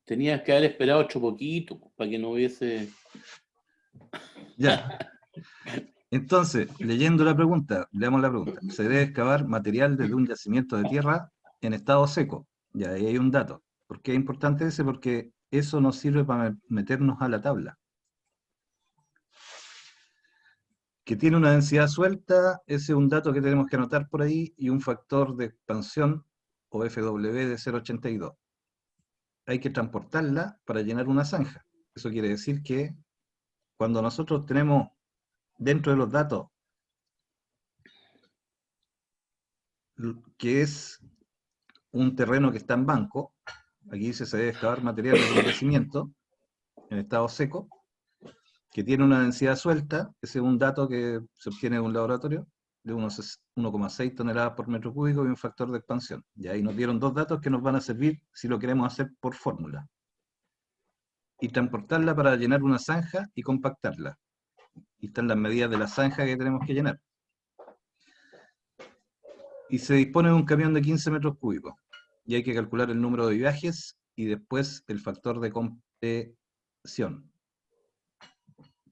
Tenías que haber esperado otro poquito para que no hubiese... Ya. Entonces, leyendo la pregunta, leamos la pregunta. Se debe excavar material desde un yacimiento de tierra en estado seco. Ya, ahí hay un dato. ¿Por qué es importante ese? Porque eso nos sirve para meternos a la tabla. Que tiene una densidad suelta, ese es un dato que tenemos que anotar por ahí, y un factor de expansión, o FW, de 0,82. Hay que transportarla para llenar una zanja. Eso quiere decir que cuando nosotros tenemos dentro de los datos que es un terreno que está en banco, aquí dice se debe excavar material desde un yacimiento en estado seco, que tiene una densidad suelta, ese es un dato que se obtiene de un laboratorio, de unos 1,6 toneladas por metro cúbico y un factor de expansión. Y ahí nos dieron dos datos que nos van a servir si lo queremos hacer por fórmula. Y transportarla para llenar una zanja y compactarla. Y están las medidas de la zanja que tenemos que llenar. Y se dispone de un camión de 15 metros cúbicos. Y hay que calcular el número de viajes y después el factor de compresión,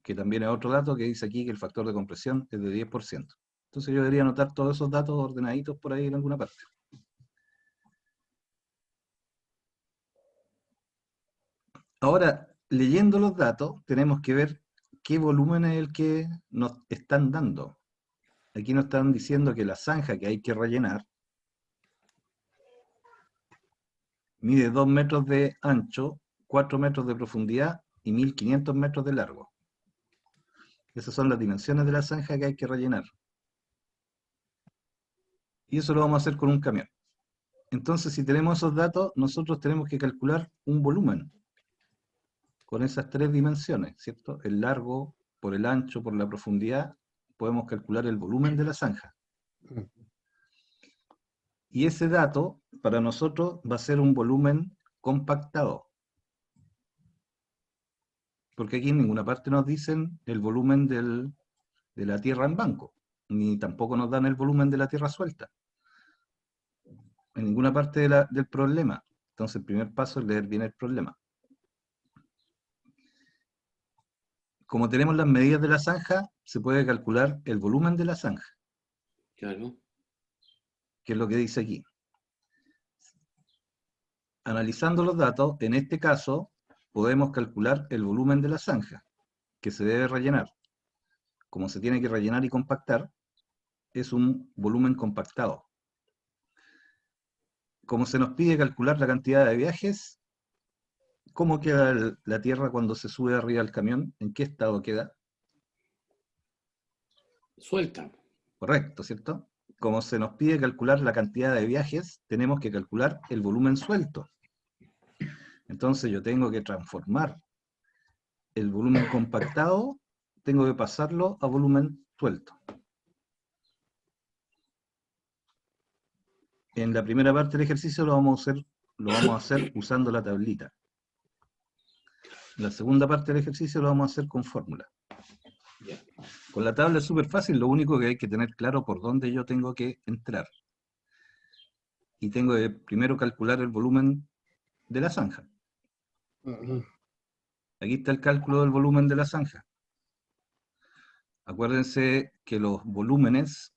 que también es otro dato que dice aquí que el factor de compresión es de 10%. Entonces yo debería anotar todos esos datos ordenaditos por ahí en alguna parte. Ahora, leyendo los datos, tenemos que ver qué volumen es el que nos están dando. Aquí nos están diciendo que la zanja que hay que rellenar mide 2 metros de ancho, 4 metros de profundidad y 1500 metros de largo. Esas son las dimensiones de la zanja que hay que rellenar. Y eso lo vamos a hacer con un camión. Entonces, si tenemos esos datos, nosotros tenemos que calcular un volumen con esas tres dimensiones, ¿cierto? El largo, por el ancho, por la profundidad, podemos calcular el volumen de la zanja. Y ese dato, para nosotros, va a ser un volumen compactado. Porque aquí en ninguna parte nos dicen el volumen de la tierra en banco, ni tampoco nos dan el volumen de la tierra suelta. En ninguna parte del problema. Entonces, el primer paso es leer bien el problema. Como tenemos las medidas de la zanja, se puede calcular el volumen de la zanja. Claro. Que es lo que dice aquí. Analizando los datos, en este caso, podemos calcular el volumen de la zanja, que se debe rellenar. Como se tiene que rellenar y compactar, es un volumen compactado. Como se nos pide calcular la cantidad de viajes, ¿cómo queda la tierra cuando se sube arriba del camión? ¿En qué estado queda? Suelta. Correcto, ¿cierto? Como se nos pide calcular la cantidad de viajes, tenemos que calcular el volumen suelto. Entonces yo tengo que transformar el volumen compactado, tengo que pasarlo a volumen suelto. En la primera parte del ejercicio lo vamos a hacer usando la tablita. La segunda parte del ejercicio lo vamos a hacer con fórmula. Con la tabla es súper fácil, lo único que hay que tener claro por dónde yo tengo que entrar. Y tengo que primero calcular el volumen de la zanja. Aquí está el cálculo del volumen de la zanja. Acuérdense que los volúmenes,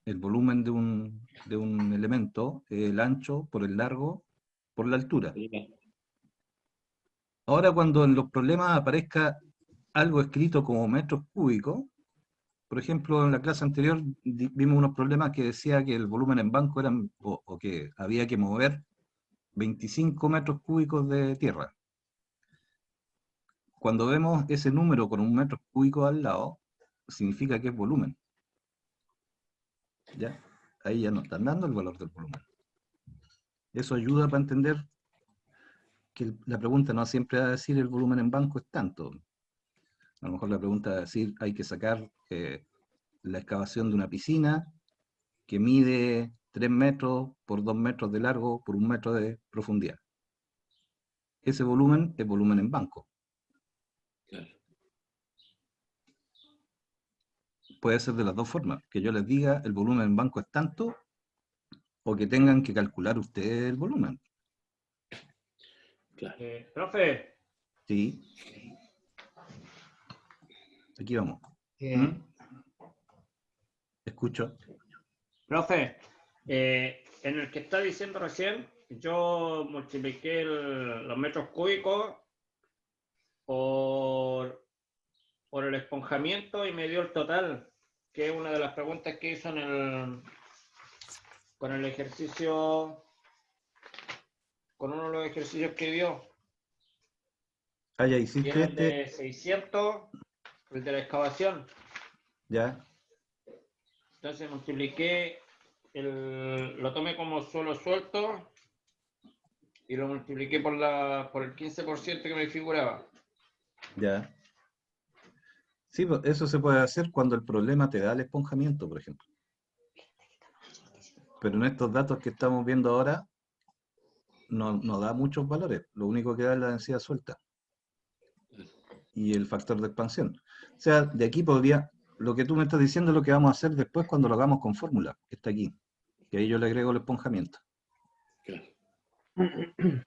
el volumen de un elemento, el ancho por el largo por la altura. Ahora cuando en los problemas aparezca algo escrito como metros cúbicos, por ejemplo, en la clase anterior vimos unos problemas que decía que el volumen en banco eran, o que había que mover 25 metros cúbicos de tierra. Cuando vemos ese número con un metro cúbico al lado, significa que es volumen. ¿Ya? Ahí ya nos están dando el valor del volumen. Eso ayuda para entender que la pregunta no siempre va a decir el volumen en banco es tanto. A lo mejor la pregunta va a decir hay que sacar la excavación de una piscina que mide 3 metros por 2 metros de largo por 1 metro de profundidad. Ese volumen es volumen en banco. Claro. Puede ser de las dos formas, que yo les diga el volumen en banco es tanto, o que tengan que calcular ustedes el volumen. Claro. Profe, Sí. Aquí vamos. eh, Escucho. profe, en el que está diciendo recién, yo multipliqué los metros cúbicos por el esponjamiento y me dio el total, que es una de las preguntas que hizo con el ejercicio, con uno de los ejercicios que dio. Ah, ya Y hiciste era el este. de 600, el de la excavación. Ya. Entonces multipliqué, lo tomé como suelo suelto y lo multipliqué por el 15% que me figuraba. Ya. Sí, pues, eso se puede hacer cuando el problema te da el esponjamiento, por ejemplo. Pero en estos datos que estamos viendo ahora, no da muchos valores. Lo único que da es la densidad suelta y el factor de expansión. O sea, de aquí podría, lo que tú me estás diciendo es lo que vamos a hacer después cuando lo hagamos con fórmula, que está aquí. Que ahí yo le agrego el esponjamiento. Claro.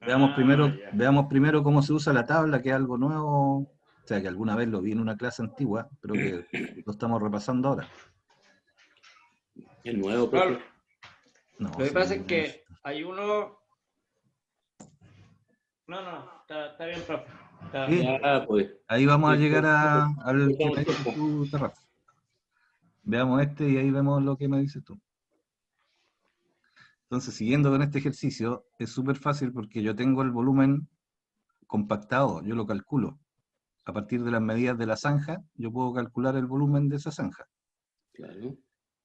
Veamos primero cómo se usa la tabla, que es algo nuevo. O sea, que alguna vez lo vi en una clase antigua, pero que lo estamos repasando ahora. Es nuevo, Claro, profe. No, lo que sí, pasa es que hay uno... No, está bien, profe. Sí, Ya, pues. ahí vamos a Sí, llegar al que estamos me dices tiempo. tú, Terraza. Veamos este y ahí vemos lo que me dices tú. Entonces, siguiendo con este ejercicio, es súper fácil porque yo tengo el volumen compactado, yo lo calculo. A partir de las medidas de la zanja, yo puedo calcular el volumen de esa zanja. Claro.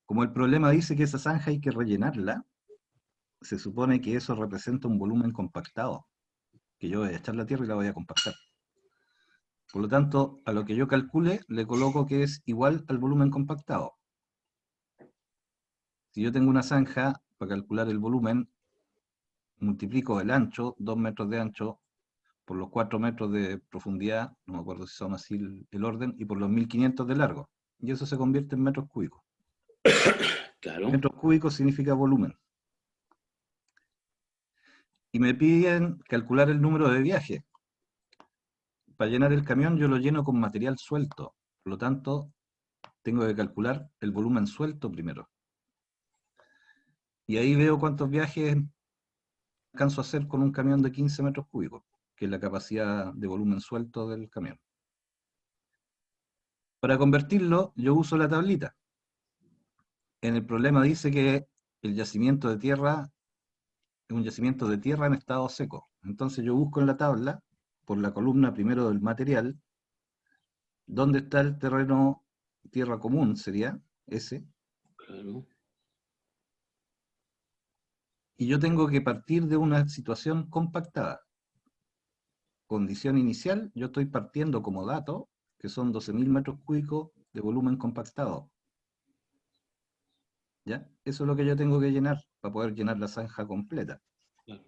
Como el problema dice que esa zanja hay que rellenarla, se supone que eso representa un volumen compactado, que yo voy a echar la tierra y la voy a compactar. Por lo tanto, a lo que yo calcule, le coloco que es igual al volumen compactado. Si yo tengo una zanja, para calcular el volumen, multiplico el ancho, 2 metros de ancho, por los 4 metros de profundidad, no me acuerdo si son así el orden, y por los 1500 de largo. Y eso se convierte en metros cúbicos. Claro. Metros cúbicos significa volumen. Y me piden calcular el número de viajes. Para llenar el camión yo lo lleno con material suelto. Por lo tanto, tengo que calcular el volumen suelto primero. Y ahí veo cuántos viajes alcanzo a hacer con un camión de 15 metros cúbicos, que es la capacidad de volumen suelto del camión. Para convertirlo, yo uso la tablita. En el problema dice que el yacimiento de tierra es un yacimiento de tierra en estado seco. Entonces yo busco en la tabla, por la columna primero del material, dónde está el terreno tierra común, sería ese. Claro. Y yo tengo que partir de una situación compactada. Condición inicial, yo estoy partiendo como dato, que son 12.000 metros cúbicos de volumen compactado. ¿Ya? Eso es lo que yo tengo que llenar para poder llenar la zanja completa. Claro.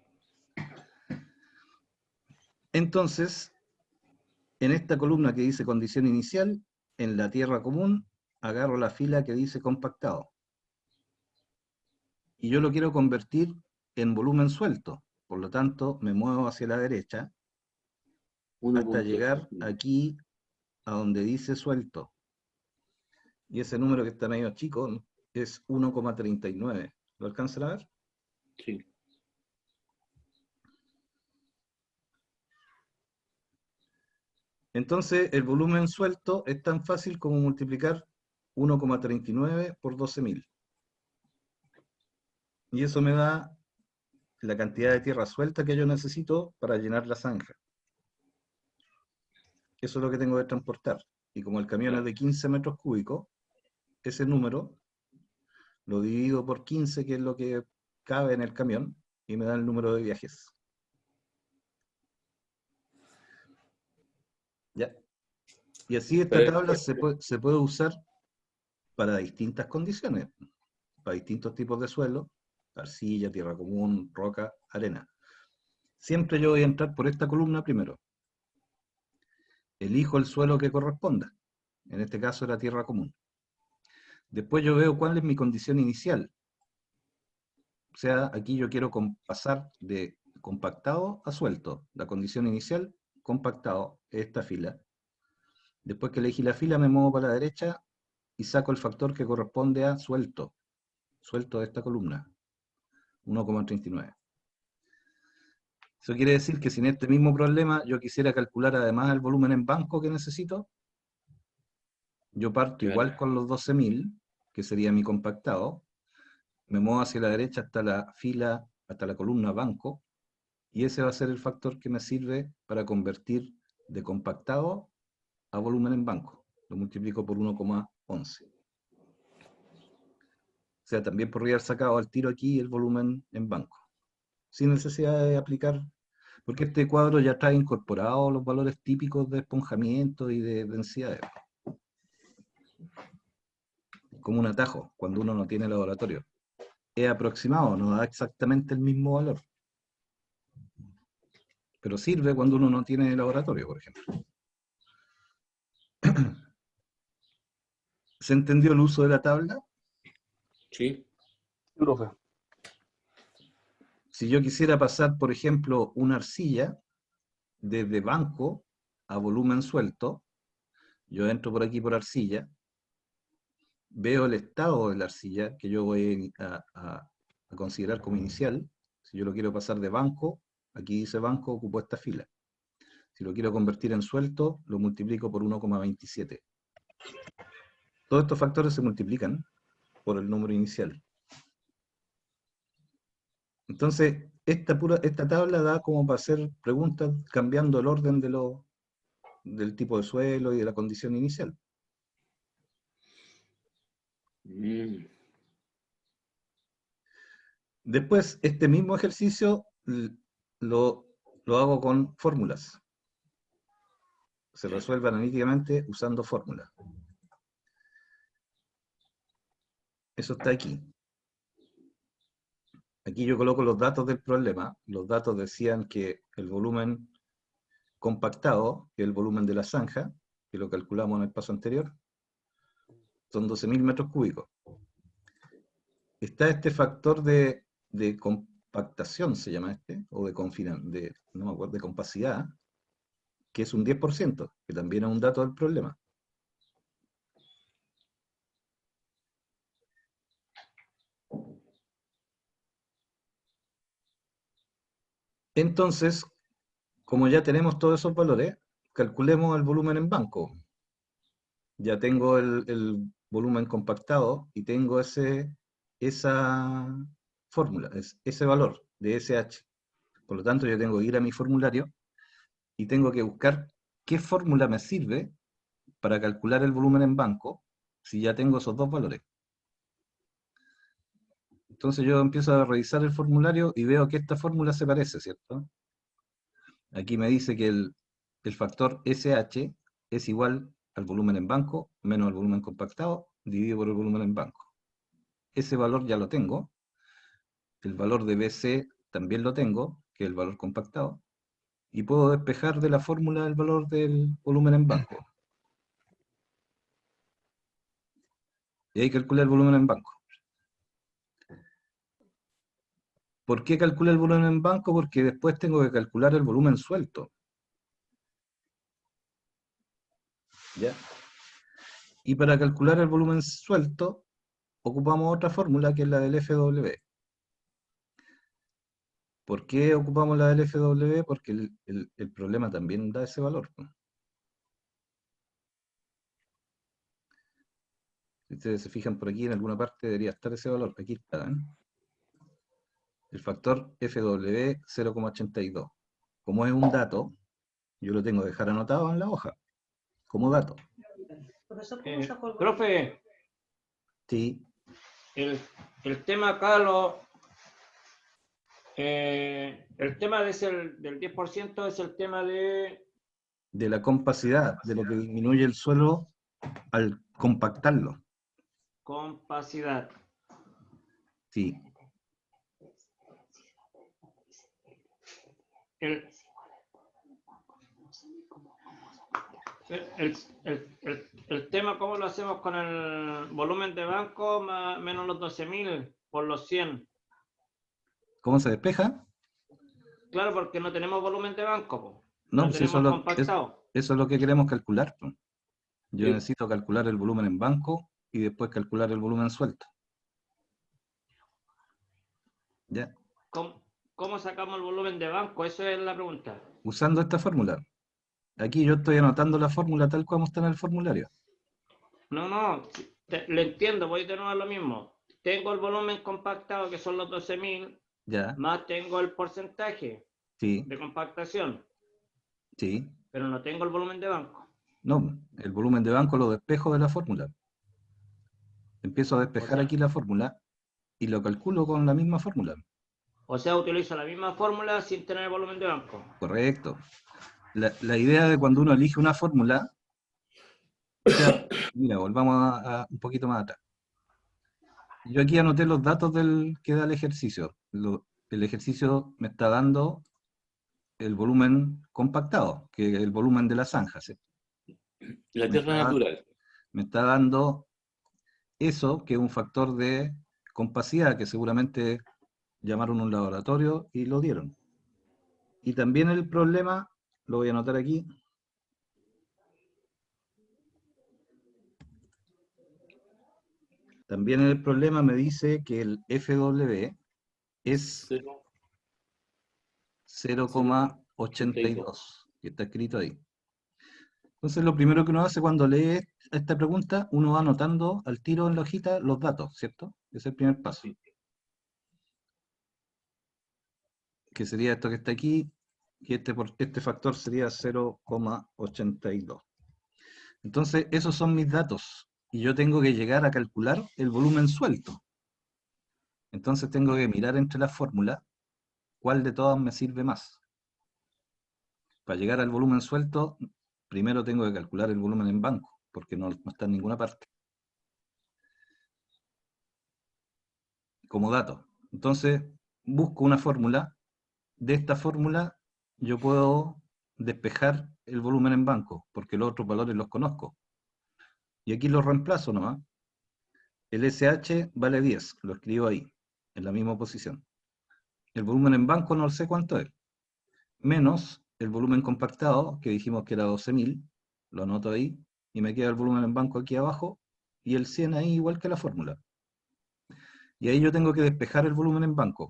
Entonces, en esta columna que dice condición inicial, en la tierra común, agarro la fila que dice compactado. Y yo lo quiero convertir en volumen suelto. Por lo tanto, me muevo hacia la derecha hasta 1.5. llegar aquí a donde dice suelto. Y ese número que está medio chico es 1,39. ¿Lo alcanzan a ver? Sí. Entonces, el volumen suelto es tan fácil como multiplicar 1,39 por 12.000. Y eso me da la cantidad de tierra suelta que yo necesito para llenar la zanja. Eso es lo que tengo que transportar. Y como el camión es de 15 metros cúbicos, ese número lo divido por 15, que es lo que cabe en el camión, y me da el número de viajes. ¿Ya? Y así esta tabla se puede usar para distintas condiciones, para distintos tipos de suelo, arcilla, tierra común, roca, arena. Siempre yo voy a entrar por esta columna primero. Elijo el suelo que corresponda. En este caso era tierra común. Después yo veo cuál es mi condición inicial. O sea, aquí yo quiero pasar de compactado a suelto. La condición inicial, compactado, esta fila. Después que elegí la fila, me muevo para la derecha y saco el factor que corresponde a suelto. Suelto de esta columna, 1,39. Eso quiere decir que si en este mismo problema yo quisiera calcular además el volumen en banco que necesito, yo parto Claro. igual con los 12.000, que sería mi compactado, me muevo hacia la derecha hasta la fila, hasta la columna banco, y ese va a ser el factor que me sirve para convertir de compactado a volumen en banco. Lo multiplico por 1,11. O sea, también podría haber sacado al tiro aquí el volumen en banco, sin necesidad de aplicar, porque este cuadro ya trae incorporados los valores típicos de esponjamiento y de densidades, como un atajo, cuando uno no tiene laboratorio. Es aproximado, no da exactamente el mismo valor, pero sirve cuando uno no tiene laboratorio, por ejemplo. ¿Se entendió el uso de la tabla? Sí. Profe. Si yo quisiera pasar, por ejemplo, una arcilla desde banco a volumen suelto, yo entro por aquí por arcilla, veo el estado de la arcilla que yo voy a considerar como inicial. Si yo lo quiero pasar de banco, aquí dice banco, ocupo esta fila. Si lo quiero convertir en suelto, lo multiplico por 1,27. Todos estos factores se multiplican por el número inicial. Entonces, esta tabla da como para hacer preguntas cambiando el orden del tipo de suelo y de la condición inicial. Mm, Después, este mismo ejercicio lo hago con fórmulas. Se resuelve analíticamente usando fórmulas. Eso está aquí. Aquí yo coloco los datos del problema. Los datos decían que el volumen compactado, que es el volumen de la zanja, que lo calculamos en el paso anterior, son 12.000 metros cúbicos. Está este factor de compactación, se llama este, o no me acuerdo, de compacidad, que es un 10%, que también es un dato del problema. Entonces, como ya tenemos todos esos valores, calculemos el volumen en banco. Ya tengo el volumen compactado y tengo esa fórmula, ese valor de SH. Por lo tanto, yo tengo que ir a mi formulario y tengo que buscar qué fórmula me sirve para calcular el volumen en banco si ya tengo esos dos valores. Entonces yo empiezo a revisar el formulario y veo que esta fórmula se parece, ¿cierto? Aquí me dice que el factor SH es igual al volumen en banco menos el volumen compactado dividido por el volumen en banco. Ese valor ya lo tengo. El valor de BC también lo tengo, que es el valor compactado. Y puedo despejar de la fórmula el valor del volumen en banco. Y ahí calculé el volumen en banco. ¿Por qué calculé el volumen en banco? Porque después tengo que calcular el volumen suelto. ¿Ya? Y para calcular el volumen suelto, ocupamos otra fórmula que es la del FW. ¿Por qué ocupamos la del FW? Porque el problema también da ese valor. Si ustedes se fijan por aquí, en alguna parte debería estar ese valor. Aquí está, ¿eh? El factor FW 0,82. Como es un dato, yo lo tengo que dejar anotado en la hoja, como dato. Profe, Sí, el tema acá, el tema del 10% es el tema de de la compacidad, de lo que disminuye el suelo al compactarlo. compacidad. Sí. El, el tema, ¿cómo lo hacemos con el volumen de banco menos los 12.000 por los 100? ¿Cómo se despeja? Claro, porque no tenemos volumen de banco, po. No, No pues eso tenemos compactado. eso es lo que queremos calcular, pues. Yo Sí. necesito calcular el volumen en banco y después calcular el volumen suelto. ¿Ya? ¿Cómo sacamos el volumen de banco? Esa es la pregunta. Usando esta fórmula. Aquí yo estoy anotando la fórmula tal como está en el formulario. No, lo entiendo, voy de nuevo a lo mismo. Tengo el volumen compactado, que son los 12.000, ¿Ya? más tengo el porcentaje Sí, de compactación, sí. pero no tengo el volumen de banco. No, el volumen de banco lo despejo de la fórmula. Empiezo a O despejar sea, aquí la fórmula y lo calculo con la misma fórmula. utilizo la misma fórmula sin tener el volumen de banco. Correcto. La idea de cuando uno elige una fórmula, o sea, mira, volvamos a un poquito más atrás. Yo aquí anoté los datos que da el ejercicio. El ejercicio me está dando el volumen compactado, que es el volumen de la zanja, ¿sí? La Me tierra está, natural. me está dando eso, que es un factor de compacidad, que seguramente llamaron a un laboratorio y lo dieron. Y también el problema, lo voy a anotar aquí, también el problema me dice que el FW es 0,82. 0,82, que está escrito ahí. Entonces lo primero que uno hace cuando lee esta pregunta, uno va anotando al tiro en la hojita los datos, ¿cierto? Ese es el primer paso. Que sería esto que está aquí, y este factor sería 0,82. Entonces, esos son mis datos, y yo tengo que llegar a calcular el volumen suelto. Entonces tengo que mirar entre las fórmulas cuál de todas me sirve más. Para llegar al volumen suelto, primero tengo que calcular el volumen en banco, porque no está en ninguna parte, como dato. Entonces, busco una fórmula. De esta fórmula yo puedo despejar el volumen en banco, porque los otros valores los conozco. Y aquí los reemplazo nomás. El SH vale 10, lo escribo ahí, en la misma posición. El volumen en banco no sé cuánto es, menos el volumen compactado, que dijimos que era 12.000, lo anoto ahí, y me queda el volumen en banco aquí abajo, y el 100 ahí igual que la fórmula. Y ahí yo tengo que despejar el volumen en banco.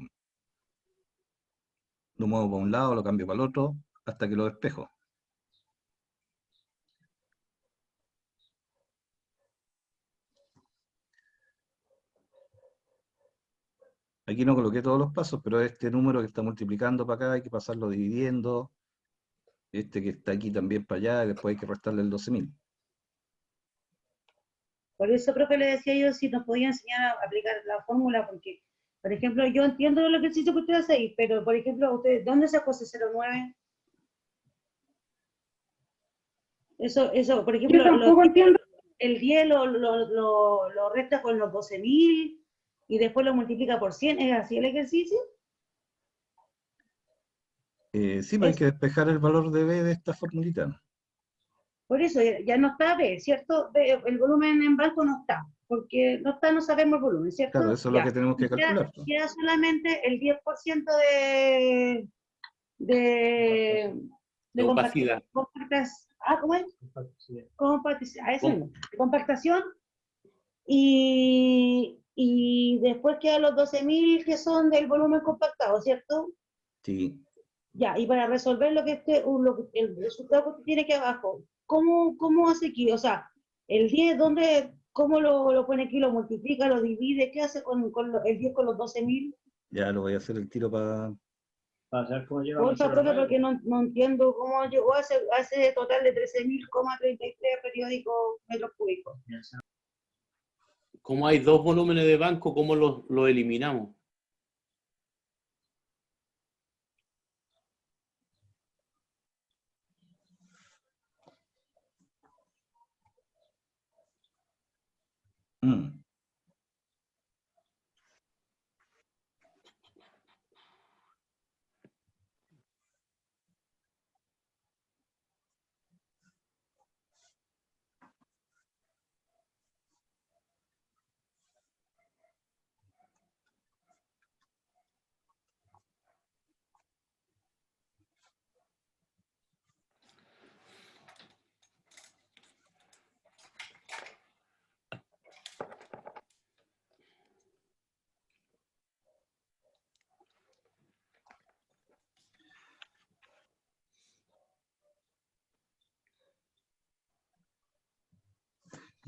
Lo muevo para un lado, lo cambio para el otro, hasta que lo despejo. Aquí no coloqué todos los pasos, pero este número que está multiplicando para acá hay que pasarlo dividiendo. Este que está aquí también para allá, y después hay que restarle el 12.000. Por eso creo que le decía yo si nos podía enseñar a aplicar la fórmula, porque, por ejemplo, yo entiendo el ejercicio que usted hace ahí, pero, por ejemplo, usted, ¿dónde sacó ese 0,9? Eso, por Yo ejemplo, tampoco entiendo. el 10 lo resta con los 12.000 y después lo multiplica por 100. ¿Es así el ejercicio? Sí, pues hay Es, que despejar el valor de B de esta formulita. por eso ya no está B, ¿cierto? El volumen en banco no está, porque no está, no sabemos el volumen, Claro, ¿cierto? eso es lo que Ya. tenemos que Y queda, calcular, pues. queda solamente el 10% de, De opacidad. ¿cómo es? Eso Com- mismo, de compactación, y después quedan los 12.000 que son del volumen compactado, ¿cierto? Sí. Ya, y para resolver lo que el resultado que usted tiene aquí abajo, ¿cómo hace aquí? O sea, el 10, ¿cómo lo pone aquí? ¿Lo multiplica, lo divide? ¿Qué hace el 10 con los 12.000? Ya lo voy a hacer el tiro para... Para saber cómo llegamos Porfa, a profe, porque 0,9. no entiendo cómo llegó a ese total de 13.033 periódicos metros cúbicos. Como hay dos volúmenes de banco, ¿cómo los eliminamos? Mm.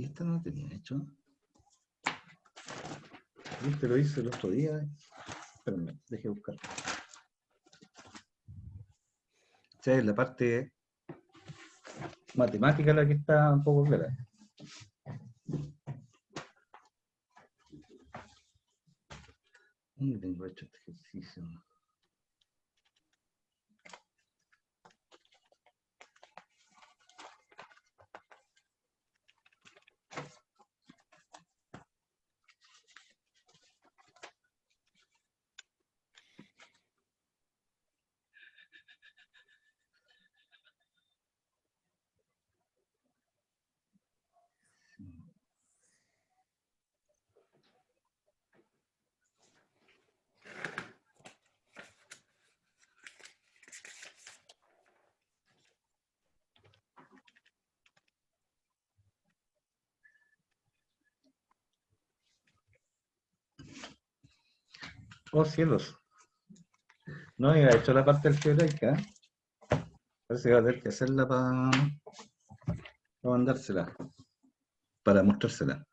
Y esta no la tenía hecho. Este lo hice el otro día. Espérenme, deje buscar. O sea, es la parte matemática la que está un poco clara. ¿Dónde tengo hecho este ejercicio? Oh, cielos. No había hecho la parte algebraica. Parece que va a tener que hacerla para mandársela, para mostrársela.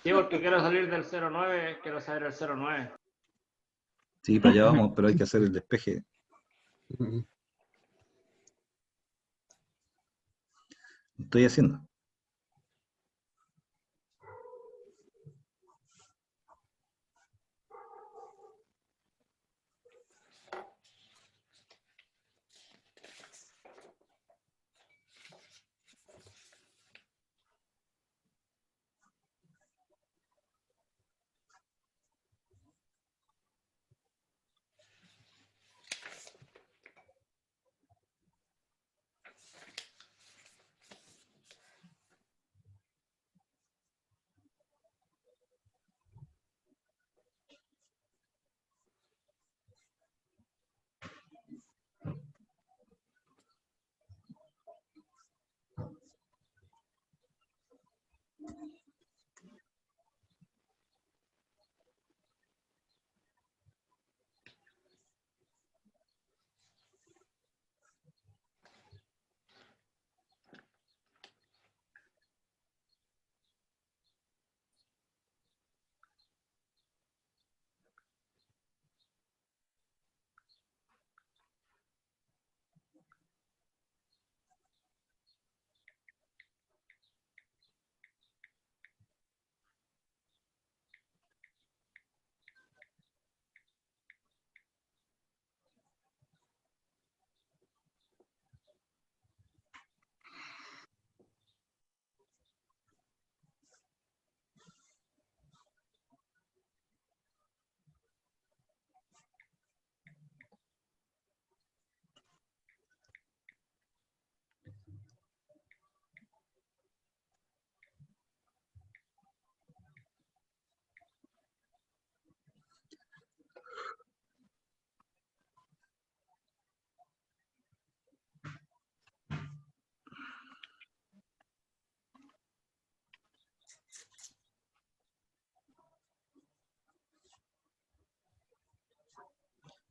Sí, porque quiero salir del 09, quiero saber el 09. Sí, para allá vamos, pero hay que hacer el despeje. Lo estoy haciendo.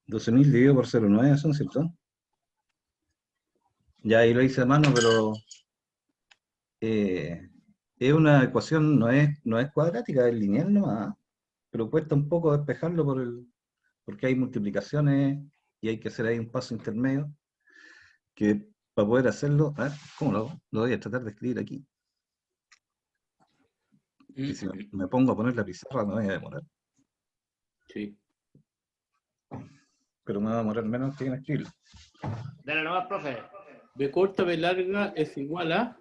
$12.000 dividido por 0,9 son, ¿cierto? Ya ahí lo hice a mano, pero es una ecuación, no es cuadrática, es lineal nomás, pero cuesta un poco despejarlo porque hay multiplicaciones y hay que hacer ahí un paso intermedio, que para poder hacerlo, a ver, ¿cómo lo hago? Lo voy a tratar de escribir aquí. Que si me pongo a poner la pizarra me voy a demorar. Sí. Pero me va a demorar menos que en escribirlo. Dale nomás, profe. B corta, B larga es igual a...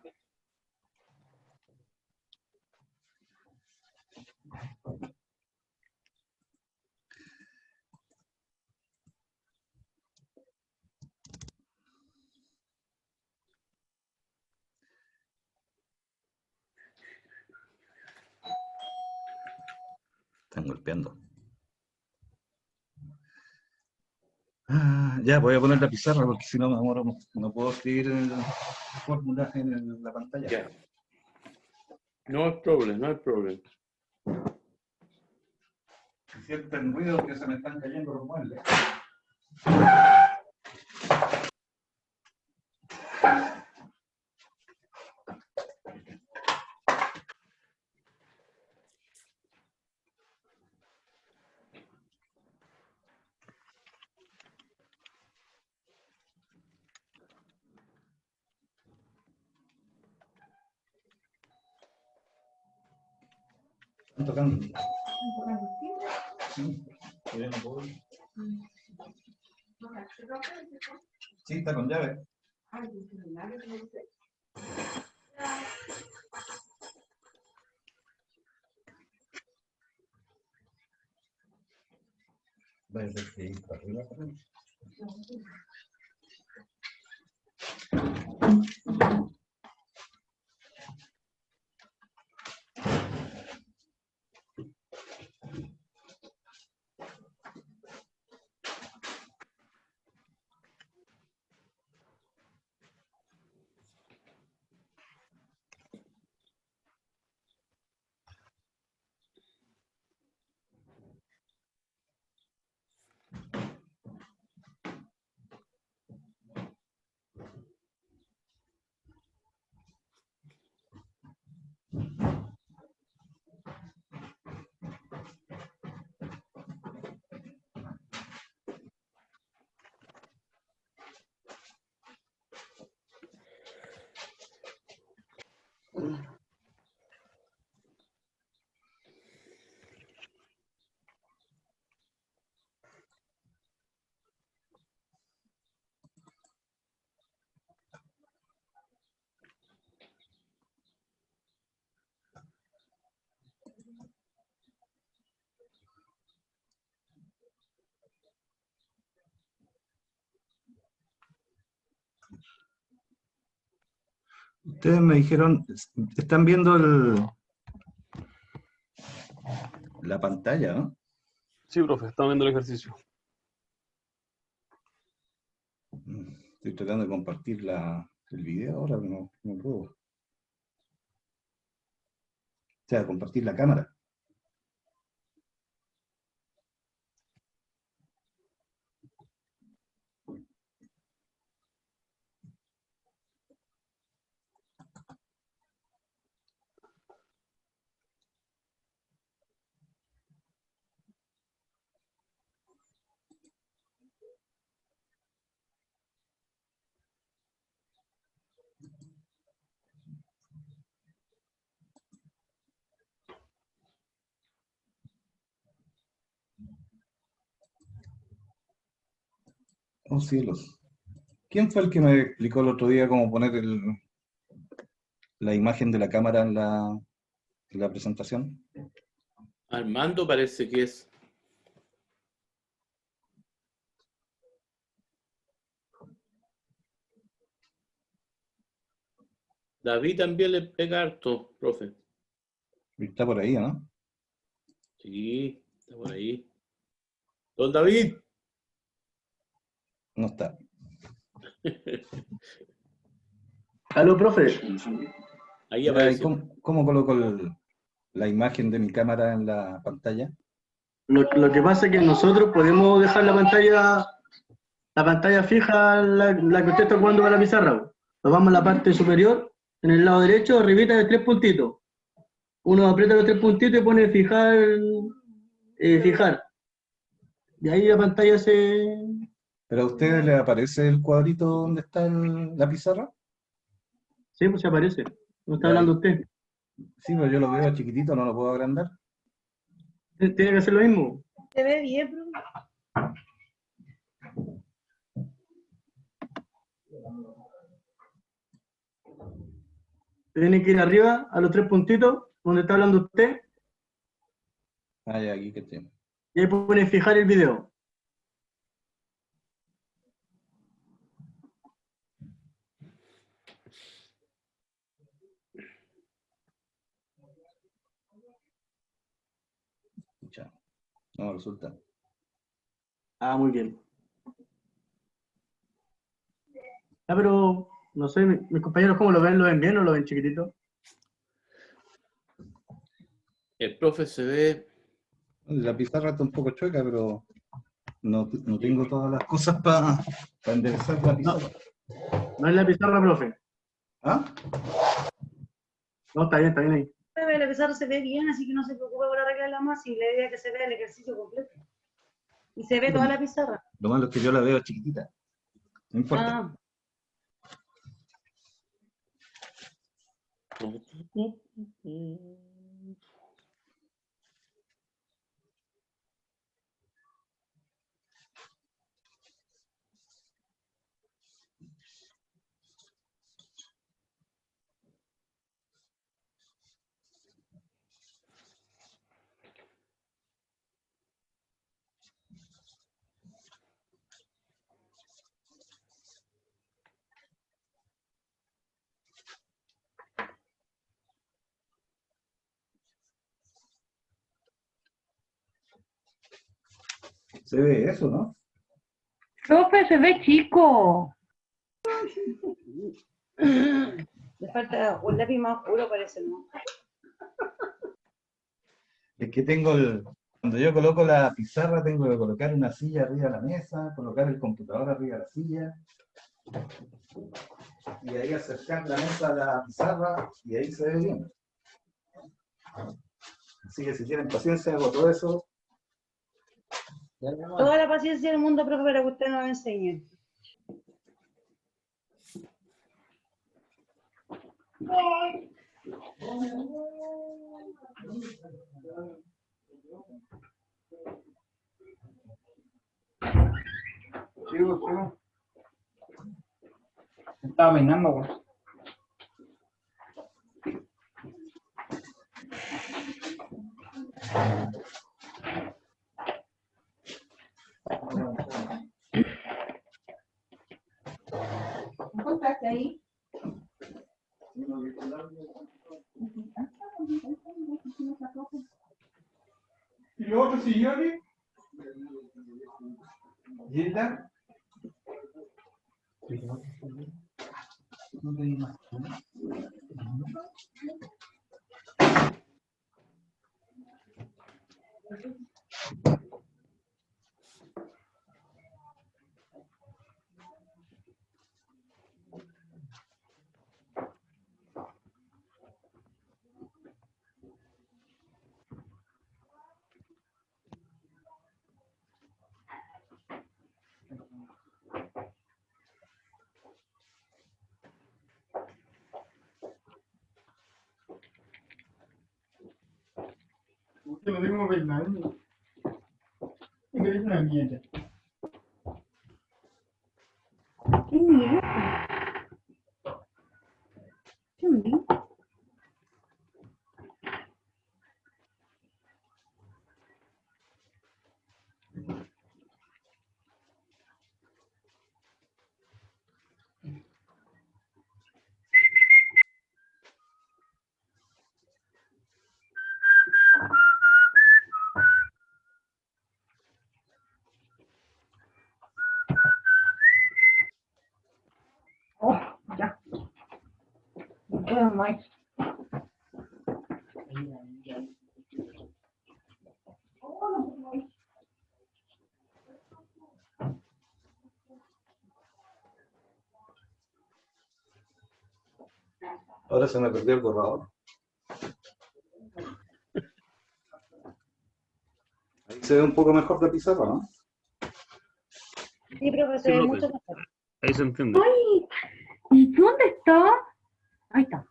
Están golpeando. Ya, voy a poner la pizarra porque si no me demoro, no puedo escribir fórmulas en la pantalla. Ya. No hay problema, no hay problema. Sienten ruido que se me están cayendo los muebles. Están tocando. Sí. Yo no puedo. Sí, está con llave. Vaya a ser que ir para arriba. Ustedes me dijeron, están viendo la pantalla, ¿no? Sí, profe, estamos viendo el ejercicio. Estoy tratando de compartir el video ahora, pero no puedo. O sea, compartir la cámara. Oh, cielos. ¿Quién fue el que me explicó el otro día cómo poner la imagen de la cámara en la presentación? Armando parece que es. David también le pega harto, profe. Está por ahí, ¿no? Sí, está por ahí. Don David. No está. Aló, profe. Ahí Ya, ¿y apareció. cómo coloco la imagen de mi cámara en la pantalla? Lo que pasa es que nosotros podemos dejar la pantalla fija, la que usted está jugando para la pizarra. Nos vamos a la parte superior, en el lado derecho, arribita de 3 puntitos. Uno aprieta los 3 puntitos y pone fijar, fijar. Y ahí la pantalla se... ¿Pero a ustedes les aparece el cuadrito donde está la pizarra? Sí, pues se aparece. ¿No está Ya, hablando usted? sí, pero yo lo veo chiquitito, no lo puedo agrandar. Tiene que hacer lo mismo. ¿Se ve bien, profe? Tiene que ir arriba a los 3 puntitos, donde está hablando usted, Ah, ya, aquí que estoy. y ahí pone fijar el video. Escucha, no resulta. Ah, muy bien. Ah, pero no sé, mis compañeros, ¿cómo lo ven? ¿Lo ven bien o lo ven chiquitito? El profe se ve. La pizarra está un poco chueca, pero no tengo todas las cosas para enderezar la pizarra. No es la pizarra, profe. ¿Ah? No, está bien ahí. La pizarra se ve bien, así que no se preocupe por arreglarla más, y la idea es que se vea el ejercicio completo. Y se ve toda la pizarra. Lo malo es que yo la veo chiquitita. No importa. Se ve eso, ¿no? Profe, se ve chico. Le falta un lápiz más oscuro, parece, ¿no? Es que cuando yo coloco la pizarra, tengo que colocar una silla arriba de la mesa, colocar el computador arriba de la silla, y ahí acercar la mesa a la pizarra, y ahí se ve bien. Así que si tienen paciencia, hago todo eso. Toda la paciencia del mundo, profe, para que usted nos enseñe. Sigo. Estaba peinando, güey. ¿Encontraste ahí? ¿Y los otros sillones? ¿Gilda? No pedí más. Que no tengo peinando. Me quedé una mierda. ¿Qué mierda? ¿Qué mierda? Oh, ya. No puedo más. Ahora se me perdió el borrador. Ahí se ve un poco mejor la pizarra, ¿no? Sí, profe, se Sí, ve profe. mucho mejor. Ahí se entiende. ¡Ay! ¿Y dónde está? Ahí está.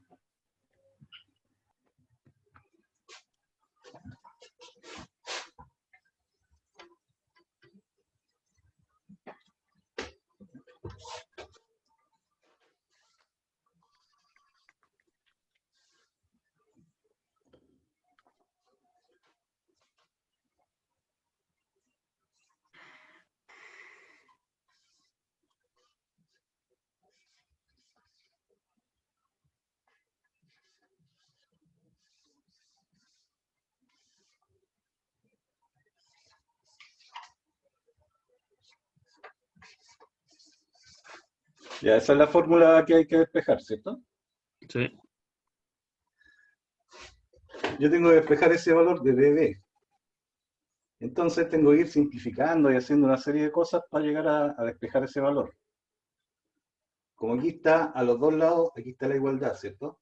Ya, esa es la fórmula que hay que despejar, ¿cierto? Sí. Yo tengo que despejar ese valor de dB. Entonces tengo que ir simplificando y haciendo una serie de cosas para llegar a despejar ese valor. Como aquí está a los dos lados, aquí está la igualdad, ¿cierto?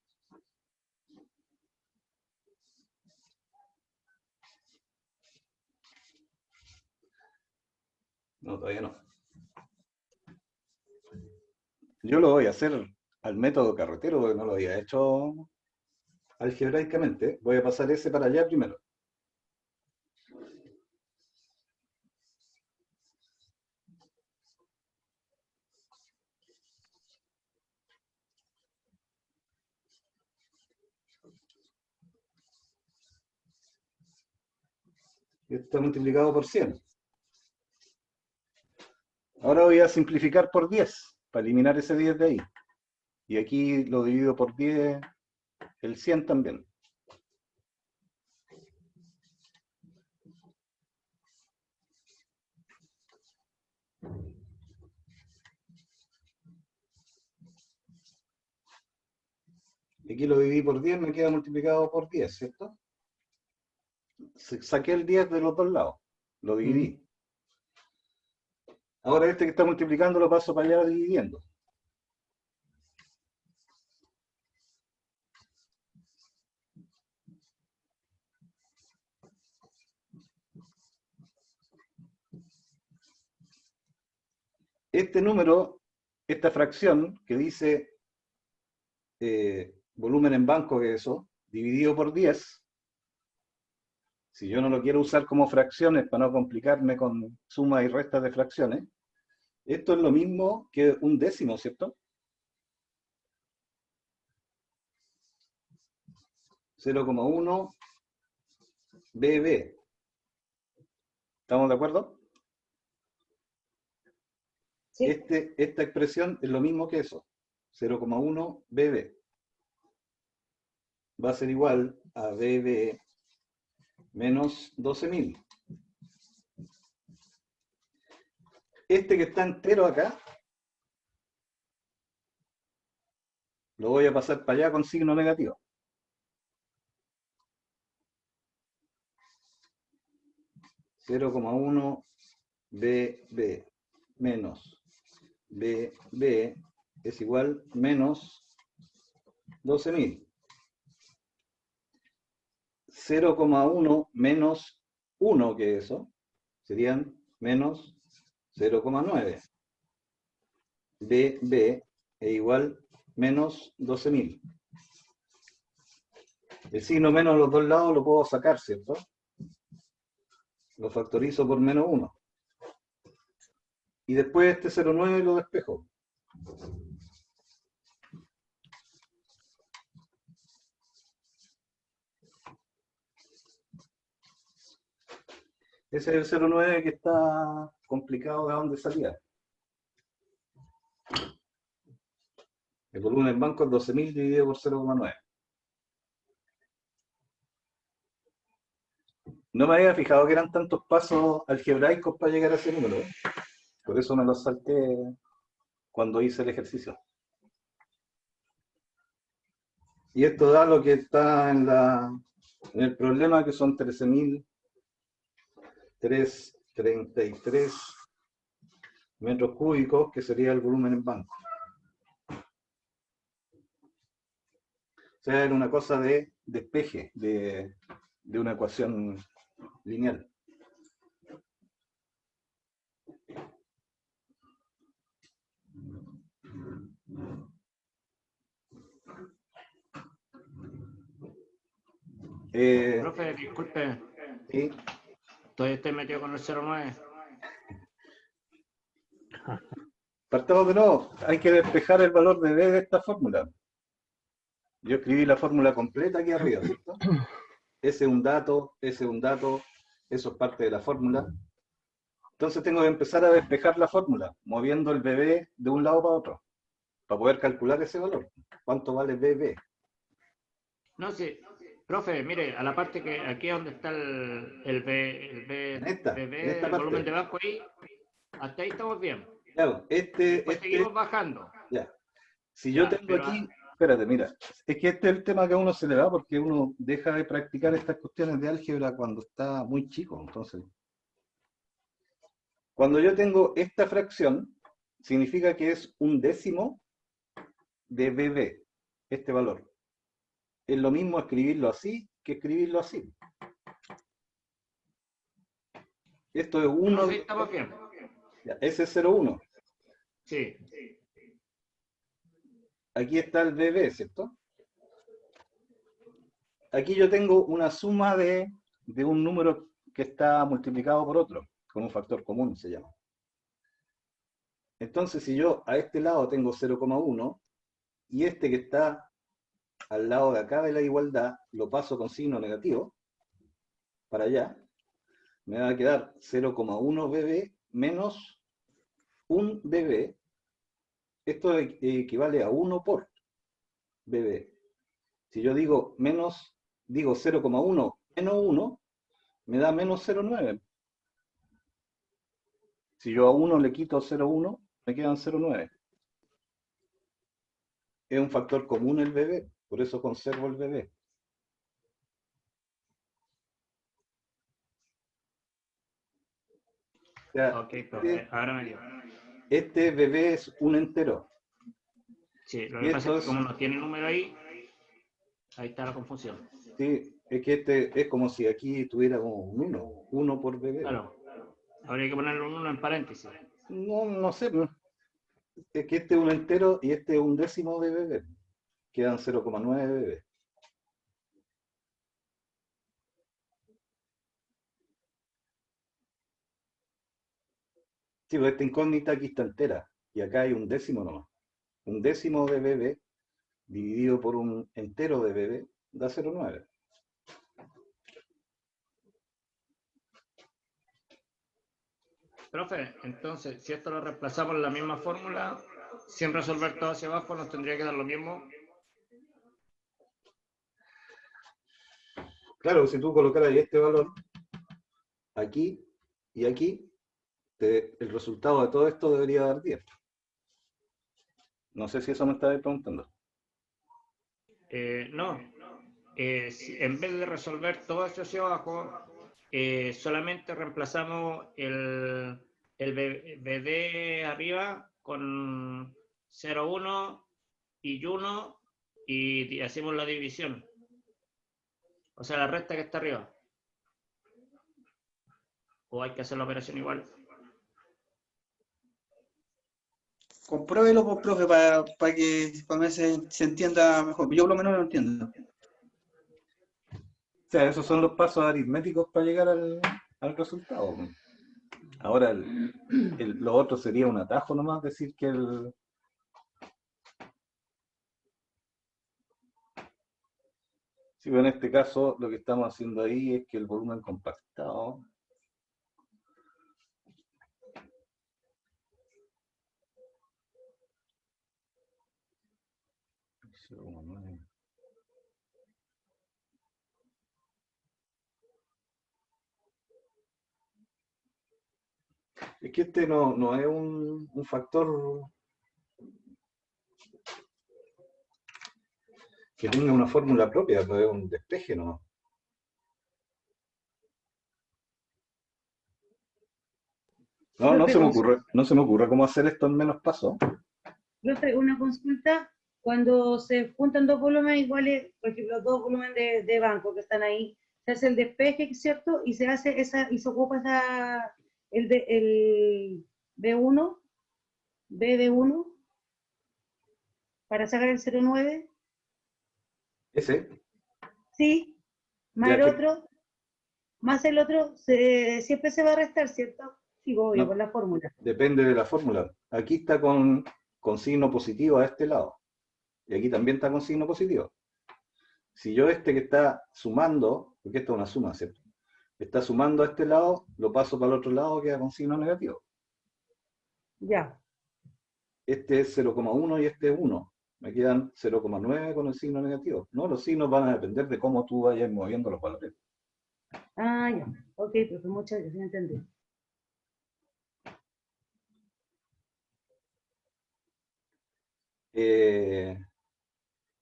No, todavía no. Yo lo voy a hacer al método carretero porque no lo había hecho algebraicamente. Voy a pasar ese para allá primero. Esto está multiplicado por 100. Ahora voy a simplificar por 10, para eliminar ese 10 de ahí. Y aquí lo divido por 10, el 100 también. Y aquí lo dividí por 10, me queda multiplicado por 10, ¿cierto? Saqué el 10 de los dos lados, lo dividí. Ahora este que está multiplicando lo paso para allá dividiendo. Este número, esta fracción que dice volumen en banco, que es eso, dividido por 10, si yo no lo quiero usar como fracciones para no complicarme con sumas y restas de fracciones, esto es lo mismo que un décimo, ¿cierto? 0,1 BB. ¿Estamos de acuerdo? Sí. Esta expresión es lo mismo que eso, 0,1 BB. Va a ser igual a BB menos 12.000. Este que está entero acá, lo voy a pasar para allá con signo negativo. (0,1 BB menos BB es igual menos 12.000. 0,1 menos 1, que eso, serían menos 0,9. BB es igual menos 12.000. El signo menos a los dos lados lo puedo sacar, ¿cierto? Lo factorizo por menos 1. Y después este 0,9 lo despejo. Ese es el 0,9 que está complicado de dónde salía. El volumen en banco es 12.000 dividido por 0,9. No me había fijado que eran tantos pasos algebraicos para llegar a ese número. Por eso me los salté cuando hice el ejercicio. Y esto da lo que está en el problema, que son 13.333 metros cúbicos, que sería el volumen en banco. O sea, era una cosa de despeje de una ecuación lineal. Profe, disculpe, ¿Sí? todavía estoy metido con el 09. Partamos de nuevo, hay que despejar el valor de B de esta fórmula. Yo escribí la fórmula completa aquí arriba, ¿cierto? Ese es un dato, ese es un dato, eso es parte de la fórmula. Entonces tengo que empezar a despejar la fórmula, moviendo el BB de un lado para otro, para poder calcular ese valor. ¿Cuánto vale BB? No, sí, profe, mire, a la parte que aquí es donde está el En esta BB, el parte. volumen de banco ahí, hasta ahí estamos bien. Claro, Después seguimos bajando. ya. Si yo Ya, tengo pero aquí, espérate, mira, es que este es el tema que a uno se le va porque uno deja de practicar estas cuestiones de álgebra cuando está muy chico. Entonces, Cuando yo tengo esta fracción, significa que es un décimo de BB, este valor. Es lo mismo escribirlo así que escribirlo así. Esto es 1, Sí, estamos bien. ese es 0,1. Sí. Aquí está el BB, ¿cierto? Aquí yo tengo una suma de un número que está multiplicado por otro, con un factor común se llama. Entonces, si yo a este lado tengo 0,1 y este que está al lado de acá de la igualdad lo paso con signo negativo para allá, me va a quedar 0,1 BB menos 1 BB. Esto equivale a 1 por BB. Si yo digo 0,1 menos 1, me da menos 0,9. Si yo a 1 le quito 0,1, me quedan 0,9. Es un factor común el BB, por eso conservo el BB. O sea, Ok, profe, ahora me dio. este BB es un entero. Sí, lo Y que pasa esto es que como no tiene número ahí está la confusión. Sí, es que este es como si aquí tuviéramos un 1 por BB. Claro, habría que ponerle un 1 en paréntesis. No sé, es que este es un entero y este es un décimo de BB. Quedan 0,9 BB. Sí, pues esta incógnita aquí está entera y acá hay un décimo nomás. Un décimo de BB dividido por un entero de BB da 0,9. Profe, entonces, si esto lo reemplazamos en la misma fórmula, sin resolver todo hacia abajo, nos tendría que dar lo mismo. Claro, si tú colocaras este valor aquí y aquí, el resultado de todo esto debería dar 10. No sé si eso me estabas preguntando. No, en vez de resolver todo eso hacia abajo, solamente reemplazamos el BD arriba con 0,1 y 1 y hacemos la división. O sea, la recta que está arriba. O hay que hacer la operación igual. Compruébelo, pues, profe, para que se entienda mejor. Yo por lo menos lo entiendo. O sea, esos son los pasos aritméticos para llegar al resultado. Ahora, lo otro sería un atajo nomás, decir que Sí, pero en este caso lo que estamos haciendo ahí es que el volumen compactado es que este no es un factor que tenga una fórmula propia, no es un despeje nomás. No se me ocurre cómo hacer esto en menos pasos. Profe, una consulta, cuando se juntan dos volúmenes iguales, por ejemplo, dos volúmenes de banco que están ahí, se hace el despeje, ¿cierto? Y se hace y se ocupa el B1, BB1, para sacar el 0,9, Ese, sí, más ya el que otro, siempre se va a restar, ¿cierto? Sí, obvio, no, por la fórmula. depende de la fórmula. Aquí está con signo positivo a este lado. Y aquí también está con signo positivo. Si yo este que está sumando, porque esto es una suma, ¿cierto? Está sumando a este lado, lo paso para el otro lado, queda con signo negativo. Ya. Este es 0,1 y este es 1. Me quedan 0,9 con el signo negativo. No, los signos van a depender de cómo tú vayas moviendo los valores. Ah, ya. Ok, profe, muchas gracias, entendí.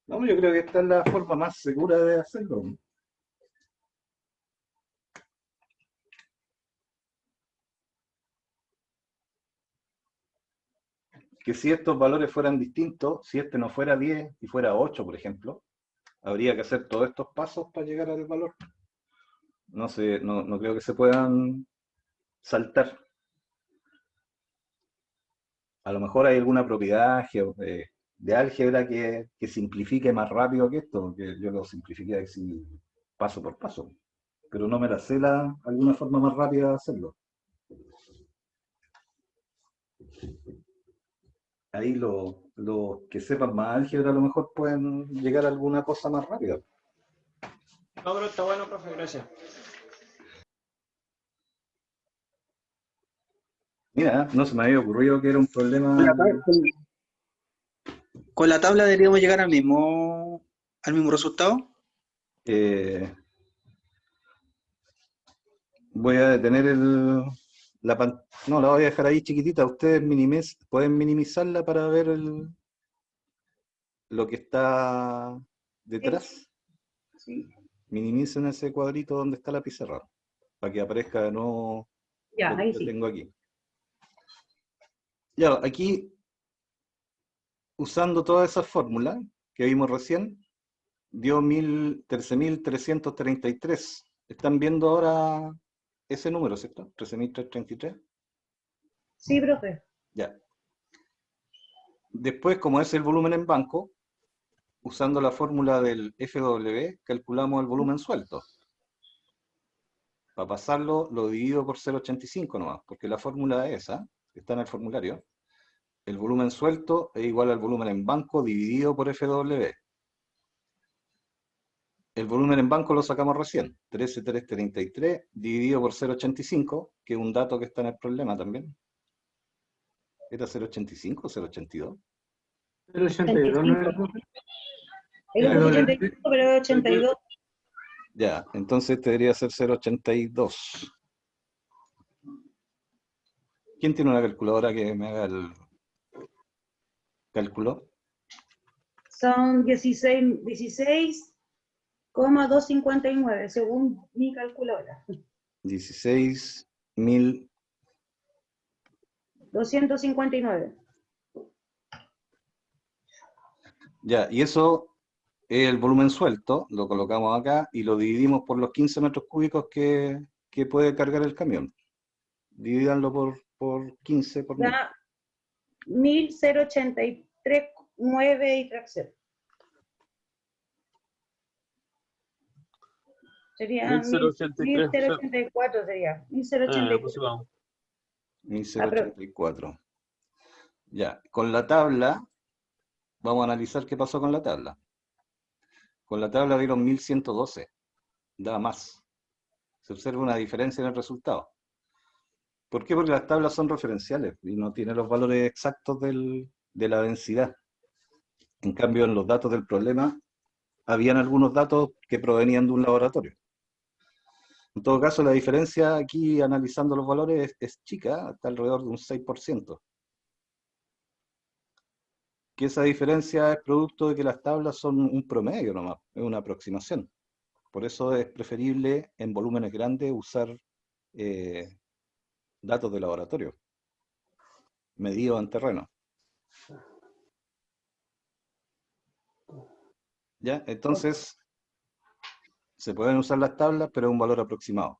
No, yo creo que esta es la forma más segura de hacerlo. que si estos valores fueran distintos, si este no fuera 10 y fuera 8, por ejemplo, habría que hacer todos estos pasos para llegar al valor. No sé, no creo que se puedan saltar. A lo mejor hay alguna propiedad de álgebra que simplifique más rápido que esto, que yo lo simplifiqué así paso por paso, pero no me la sé alguna forma más rápida de hacerlo. Ahí los que sepan más álgebra a lo mejor pueden llegar a alguna cosa más rápida. No, pero está bueno, profe, gracias. Mira, no se me había ocurrido que era un problema. Con la tabla deberíamos llegar al mismo resultado. Voy a detener no, la voy a dejar ahí chiquitita. Ustedes pueden minimizarla para ver lo que está detrás. Sí. Minimicen ese cuadrito donde está la pizarra, para que aparezca de nuevo Ya, lo ahí que sí. tengo aquí. Ya, aquí, usando todas esas fórmulas que vimos recién, dio 13.333. ¿Están viendo ahora ese número, cierto? 13.333. Sí, profe. Ya. Después, como es el volumen en banco, usando la fórmula del FW, calculamos el volumen suelto. Para pasarlo, lo divido por 0,85 nomás, porque la fórmula es esa, que está en el formulario. El volumen suelto es igual al volumen en banco dividido por FW. El volumen en banco lo sacamos recién, 13.333 dividido por 0,85, que es un dato que está en el problema también. ¿Era 0,85 o 0,82? 0,82, ¿no era, profe? Es 85, pero es 82. Ya, entonces este debería ser 0,82. ¿Quién tiene una calculadora que me haga el cálculo? Son 16,259, según mi calculadora. 16.000. 259. Ya, y eso es el volumen suelto, lo colocamos acá y lo dividimos por los 15 metros cúbicos que puede cargar el camión. Divídanlo por 15 por 1000. Da 1.083,9 y fracción. Sería 1083. 1.084 sería. 1.084. Aproximado. 1084. Ya, con la tabla, vamos a analizar qué pasó con la tabla. Con la tabla dieron 1112, da más. Se observa una diferencia en el resultado. ¿Por qué? Porque las tablas son referenciales y no tienen los valores exactos de la densidad. En cambio, en los datos del problema, habían algunos datos que provenían de un laboratorio. En todo caso, la diferencia aquí, analizando los valores, es chica, está alrededor de un 6%. Que esa diferencia es producto de que las tablas son un promedio nomás, es una aproximación. Por eso es preferible en volúmenes grandes usar datos de laboratorio, medidos en terreno. ¿Ya? Entonces, se pueden usar las tablas, pero es un valor aproximado.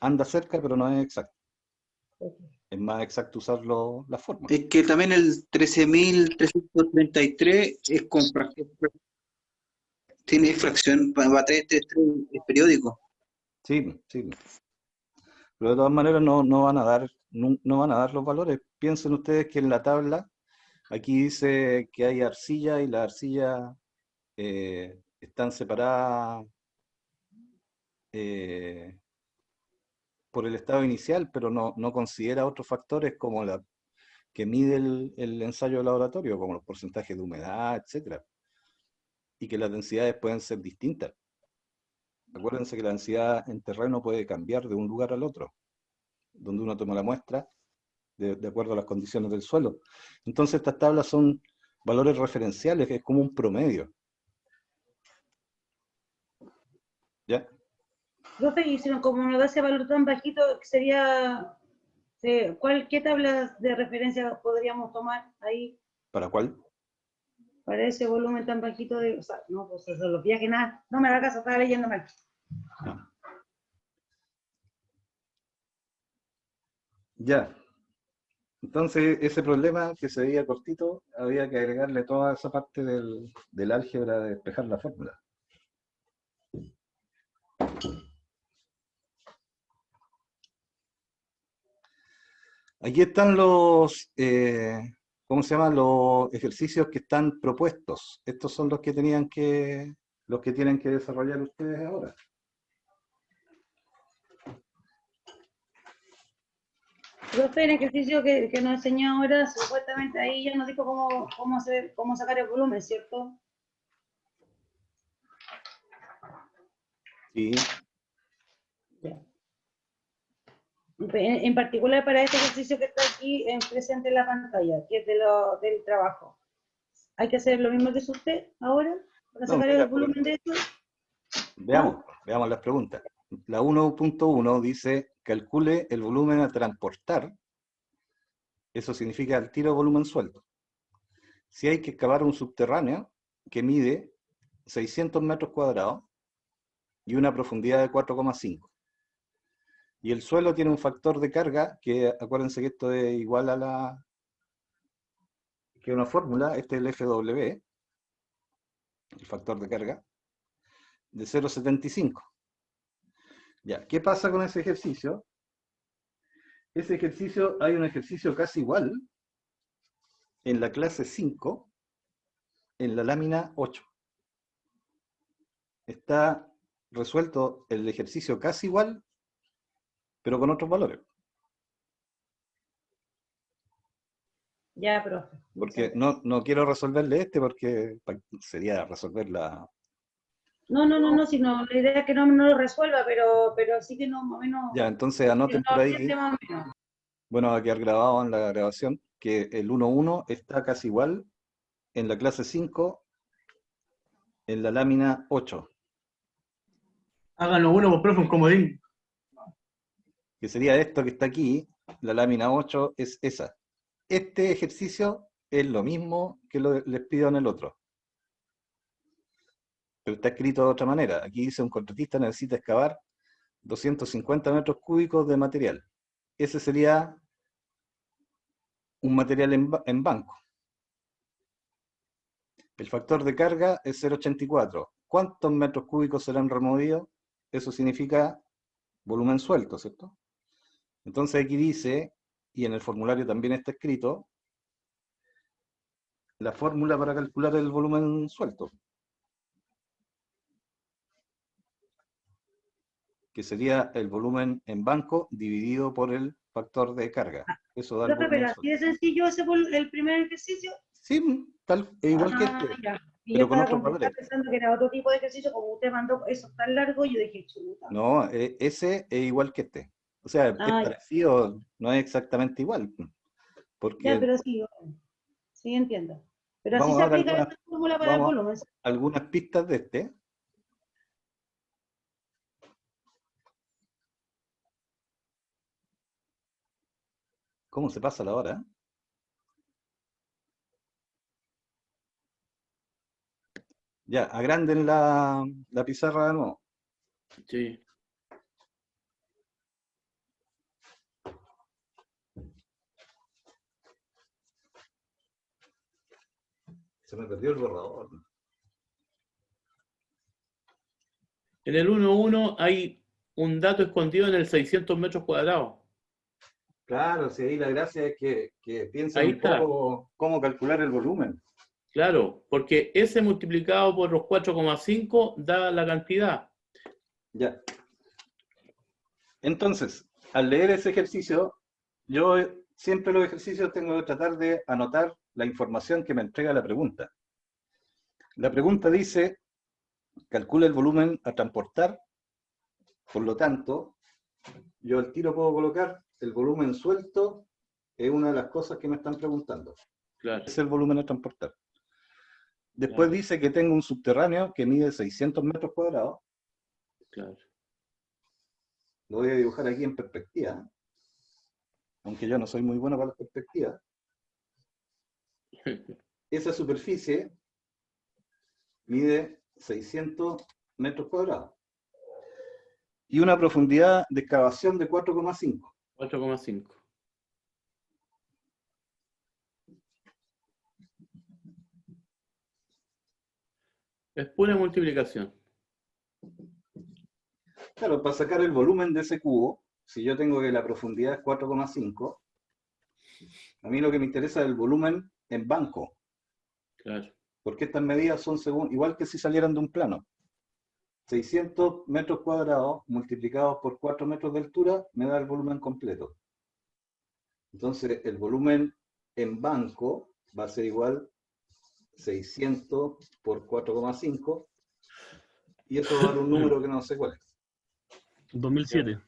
Anda cerca, pero no es exacto. Es más exacto usar las fórmulas. Es que también el 13.333 es con fracción. Tiene fracción para 333, es periódico. Sí, sí. Pero de todas maneras no van a dar los valores. Piensen ustedes que en la tabla, aquí dice que hay arcilla y las arcillas están separadas por el estado inicial, pero no considera otros factores como que mide el ensayo de laboratorio, como los porcentajes de humedad, etcétera, y que las densidades pueden ser distintas. Acuérdense que la densidad en terreno puede cambiar de un lugar al otro, donde uno toma la muestra de acuerdo a las condiciones del suelo. Entonces estas tablas son valores referenciales, que es como un promedio. ¿Ya? Profe, y si como no da ese valor tan bajito, sería Sí, ¿qué tablas de referencia podríamos tomar ahí ¿Para cuál? para ese volumen tan bajito de, o sea, no, pues eso, los viajes, nada, no me haga caso, estaba leyendo mal. Ya. Entonces, ese problema que se veía cortito, había que agregarle toda esa parte del álgebra de despejar la fórmula. Aquí están los, ¿cómo se llama? Los ejercicios que están propuestos. Estos son los que tienen que desarrollar ustedes ahora. Profe, el ejercicio que nos enseñó ahora, supuestamente ahí ya nos dijo cómo sacar el volumen, ¿cierto? Sí. Ya. En particular para este ejercicio que está aquí presente en la pantalla, que es del trabajo. ¿Hay que hacer lo mismo que hizo usted ahora para No, sacar mira, el volumen de esto? veamos las preguntas. La 1.1 dice, calcule el volumen a transportar. Eso significa al tiro volumen suelto. Si hay que excavar un subterráneo que mide 600 metros cuadrados y una profundidad de 4,5. Y el suelo tiene un factor de carga, que acuérdense que esto es igual a que una fórmula, este es el FW, el factor de carga, de 0,75. Ya, ¿qué pasa con ese ejercicio? Ese ejercicio, hay un ejercicio casi igual en la clase 5, en la lámina 8. Está resuelto el ejercicio casi igual, pero con otros valores. Ya, profe. Porque no quiero resolverle este porque sería resolver la... No, sino la idea es que no lo resuelva, pero sí que no, más o menos, Ya, entonces que anoten no por ahí, oriente más o menos. bueno, va a quedar grabado en la grabación, que el 1.1 está casi igual en la clase 5, en la lámina 8, Háganlo uno, pues, profe, un comodín. que sería esto que está aquí, la lámina 8 es esa. Este ejercicio es lo mismo que les pido en el otro, pero está escrito de otra manera. Aquí dice un contratista necesita excavar 250 metros cúbicos de material. Ese sería un material en banco. El factor de carga es 0,84. ¿Cuántos metros cúbicos serán removidos? Eso significa volumen suelto, ¿cierto? Entonces aquí dice, y en el formulario también está escrito, la fórmula para calcular el volumen suelto, que sería el volumen en banco dividido por el factor de carga. Eso da el Profe, volumen pero así suelto. de sencillo el primer ejercicio. Sí, igual que este, Ya. Y yo pero con estaba otros valores. pensando que era otro tipo de ejercicio, como usted mandó eso tan largo, yo dije, chuta. No, ese es igual que este. O sea, es Ya. parecido, no es exactamente igual. Ya, Porque pero sí entiendo. Pero así vamos se a dar aplica esta fórmula para el volumen. algunas pistas de este. ¿Cómo se pasa la hora? Ya, agranden la pizarra de nuevo. Sí. Se me perdió el borrador. En el 1.1 hay un dato escondido en el 600 metros cuadrados. Claro, si ahí la gracia es que piensen Ahí un está. poco cómo calcular el volumen. Claro, porque ese multiplicado por los 4,5 da la cantidad. Ya. Entonces, al leer ese ejercicio, yo siempre los ejercicios tengo que tratar de anotar la información que me entrega la pregunta. La pregunta dice, calcula el volumen a transportar, por lo tanto, yo al tiro puedo colocar el volumen suelto, es una de las cosas que me están preguntando. Claro. Es el volumen a transportar. Después Claro. dice que tengo un subterráneo que mide 600 metros cuadrados. Claro. Lo voy a dibujar aquí en perspectiva. aunque yo no soy muy bueno para las perspectivas, esa superficie mide 600 metros cuadrados y una profundidad de excavación de 4,5. 4,5. Es pura multiplicación. Claro, para sacar el volumen de ese cubo, si yo tengo que la profundidad es 4,5, a mí lo que me interesa es el volumen en banco, Claro. porque estas medidas son según, igual que si salieran de un plano. 600 metros cuadrados multiplicados por 4 metros de altura me da el volumen completo. Entonces, el volumen en banco va a ser igual 600 por 4,5, y eso va a dar un número que no sé cuál es. 2007.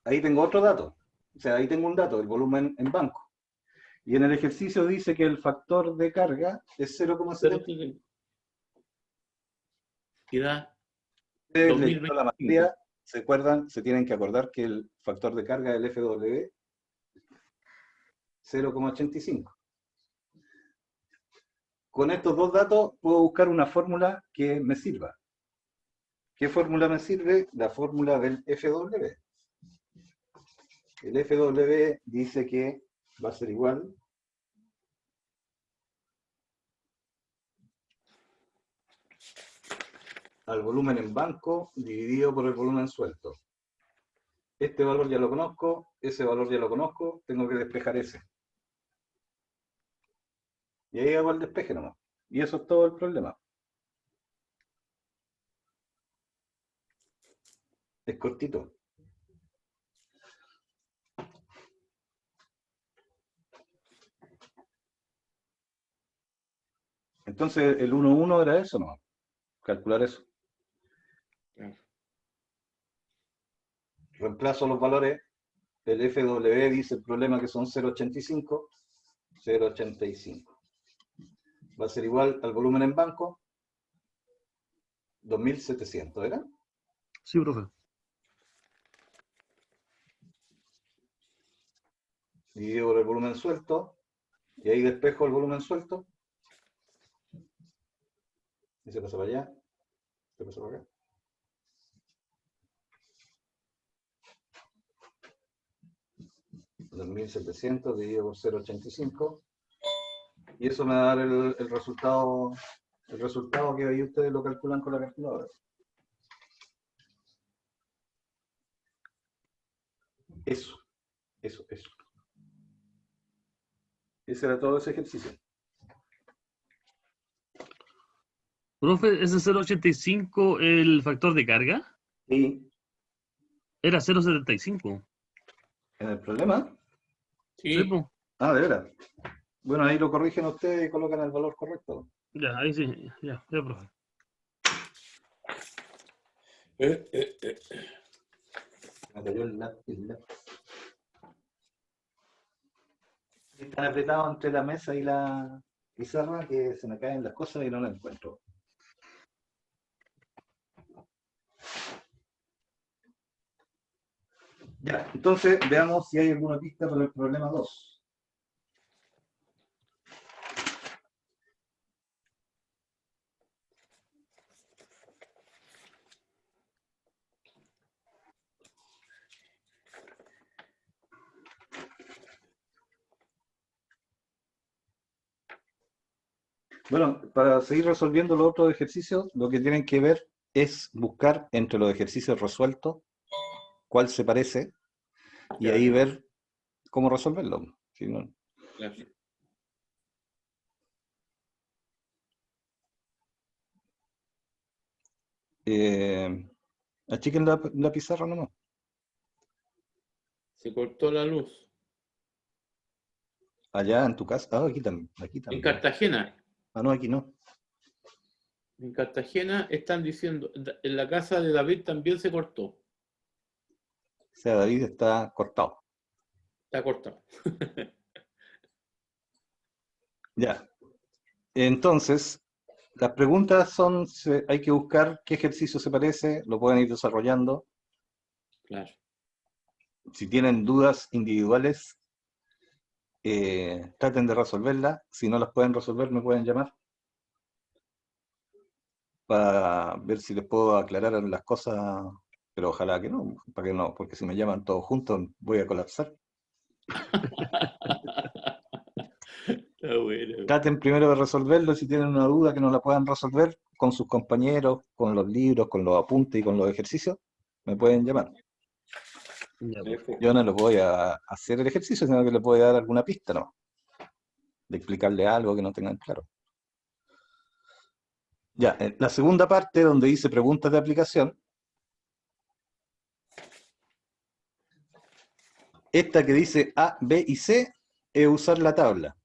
Ahí tengo otro dato. O sea, ahí tengo un dato, el volumen en banco. Y en el ejercicio dice que el factor de carga es 0,7. Y da Ustedes 2025. leyendo la materia, ¿se acuerdan? Se tienen que acordar que el factor de carga del FW 0,85. Con estos dos datos puedo buscar una fórmula que me sirva. ¿Qué fórmula me sirve? La fórmula del FW. El FW dice que va a ser igual al volumen en banco dividido por el volumen suelto. Este valor ya lo conozco, ese valor ya lo conozco, tengo que despejar ese. Y ahí hago el despeje nomás. Y eso es todo el problema. Es cortito. Entonces el 1,1 era eso, ¿no? Calcular eso. Reemplazo los valores. El FW dice el problema que son 0,85. 0,85. Va a ser igual al volumen en banco. 2.700, ¿era? Sí, profe. Dividido por el volumen suelto. Y ahí despejo el volumen suelto. Y se pasa para allá. Se pasa para acá. $2.700 dividido por 0,85. Y eso me va a dar el resultado que ahí ustedes lo calculan con la calculadora. Eso. Ese era todo ese ejercicio. Profe, ¿ese 0,85 el factor de carga? Y Era 0,75. en el problema, Sí, Sí. po. de veras. Bueno, ahí lo corrigen ustedes y colocan el valor correcto. Ya, ahí sí. Ya, profe. Me cayó el lápiz. Están apretados entre la mesa y la pizarra que se me caen las cosas y no las encuentro. Ya, entonces veamos si hay alguna pista para el problema 2. Bueno, para seguir resolviendo los otros ejercicios, lo que tienen que ver es buscar entre los ejercicios resueltos cuál se parece y Claro. ahí ver cómo resolverlo. Si no, Claro. achiquen la pizarra nomás. Se cortó la luz. Allá en tu casa. Aquí también. En Cartagena. No, aquí no. En Cartagena están diciendo, en la casa de David también se cortó. O sea, David está cortado. Está cortado. Ya. Entonces, Las preguntas son, hay que buscar qué ejercicio se parece, lo pueden ir desarrollando. Claro. Si tienen dudas individuales, traten de resolverlas. Si no las pueden resolver, me pueden llamar para ver si les puedo aclarar las cosas, pero ojalá que no, para que no, porque si me llaman todos juntos voy a colapsar. Está bueno. Traten primero de resolverlo y si tienen una duda que no la puedan resolver con sus compañeros, con los libros, con los apuntes y con los ejercicios, me pueden llamar. Ya, pues. Yo no les voy a hacer el ejercicio, sino que les voy a dar alguna pista, ¿no? De explicarle algo que no tengan claro. Ya, en la segunda parte, donde dice preguntas de aplicación, esta que dice A, B y C, es usar la tabla.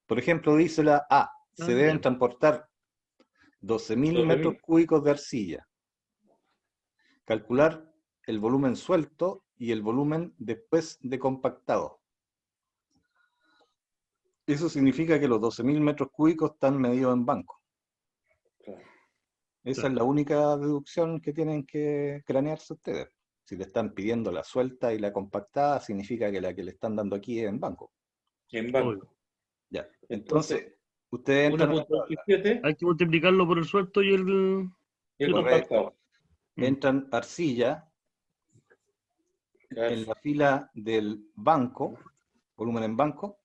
Por ejemplo, dice la A, se deben Ya. transportar 12.000 12.000. metros cúbicos de arcilla. Calcular el volumen suelto y el volumen después de compactado. Eso significa que los 12.000 metros cúbicos están medidos en banco. Claro. Esa Claro. es la única deducción que tienen que cranearse ustedes. Si le están pidiendo la suelta y la compactada, significa que la que le están dando aquí es en banco. En banco. Obvio. Ya. Entonces, Entonces, ustedes entran a la tabla. 1.27 Hay que multiplicarlo por el suelto y el y el Correcto. compactado. Entran arcilla Claro. en la fila del banco, volumen en banco.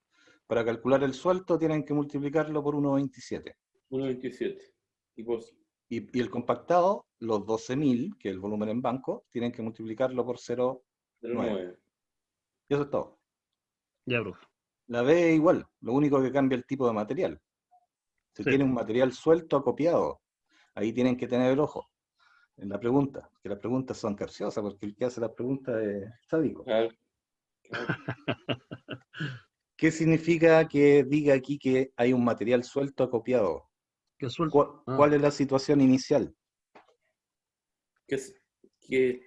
Para calcular el suelto tienen que multiplicarlo por 1.27. 1.27. Y pues, Y el compactado, los 12.000, que es el volumen en banco, tienen que multiplicarlo por 0,9. 0.9. Y eso es todo. Ya, profe. La B es igual, lo único que cambia el tipo de material. Si Sí. tiene un material suelto acopiado, ahí tienen que tener el ojo en la pregunta, que las preguntas son capciosas, porque el que hace las preguntas es sádico. Claro. Claro. ¿Qué significa que diga aquí que hay un material suelto acopiado? Que suelto. ¿Cuál es la situación inicial? ¿Qué es, qué,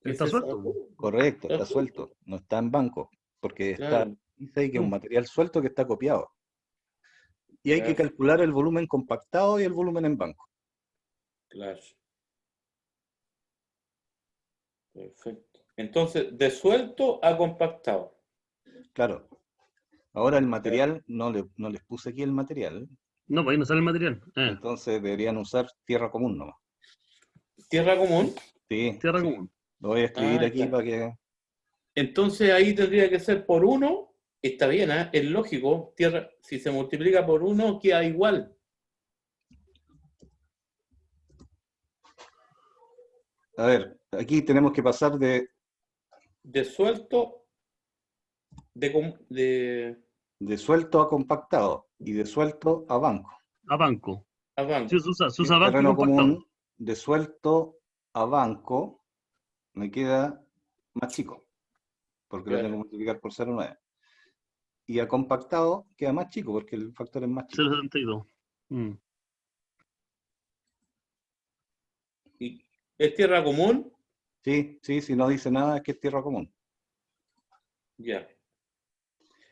qué Está es eso? suelto. Correcto, Está está suelto, no está en banco, porque Claro. dice ahí que es un material suelto que está acopiado. Y hay que Claro. calcular el volumen compactado y el volumen en banco. Claro. Perfecto. Entonces, de suelto a compactado. Claro. Ahora el material, no les puse aquí el material, No, pues ahí no sale el material. entonces deberían usar tierra común nomás. Tierra común. Sí, Tierra sí. común. Lo voy a escribir aquí Ya. para que... Entonces ahí tendría que ser por 1. Está bien, ¿eh? Es lógico. Tierra, si se multiplica por 1, queda igual. A ver, aquí tenemos que pasar de De suelto a compactado y de suelto a banco. A banco. a banco. Sí, se Y usa en banco y terreno compactado. común, de suelto a banco, me queda más chico, porque lo Claro. tengo que multiplicar por 0,9. Y a compactado queda más chico, porque el factor es más chico. 0,72. ¿Y es tierra común? Sí, si no dice nada es que es tierra común. Ya.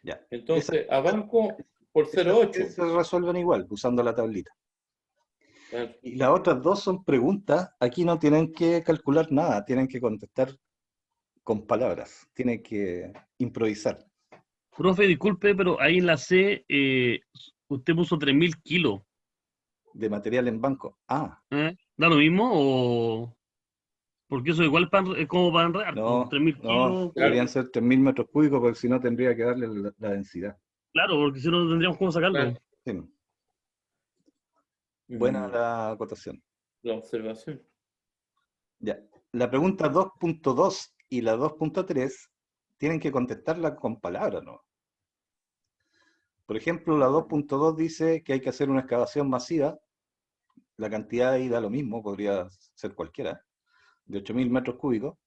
Ya. Entonces, a banco por 0,8. Se resuelven igual, usando la tablita. Claro. Y las otras dos son preguntas. Aquí no tienen que calcular nada, tienen que contestar con palabras, tienen que improvisar. Profe, disculpe, pero ahí en la C usted puso 3.000 kilos. De material en banco. Ah, ¿Da lo mismo o...? Porque eso igual es como para enredar. no, 3.000 kilos. deberían ser 3.000 metros cúbicos, porque si no tendría que darle la densidad. Claro, porque si no no tendríamos cómo sacarlo. Claro. Sí. Buena la acotación. La observación. Ya. La pregunta 2.2 y la 2.3 tienen que contestarla con palabras, ¿no? Por ejemplo, la 2.2 dice que hay que hacer una excavación masiva. La cantidad ahí da lo mismo, podría ser cualquiera, de 8.000 metros cúbicos,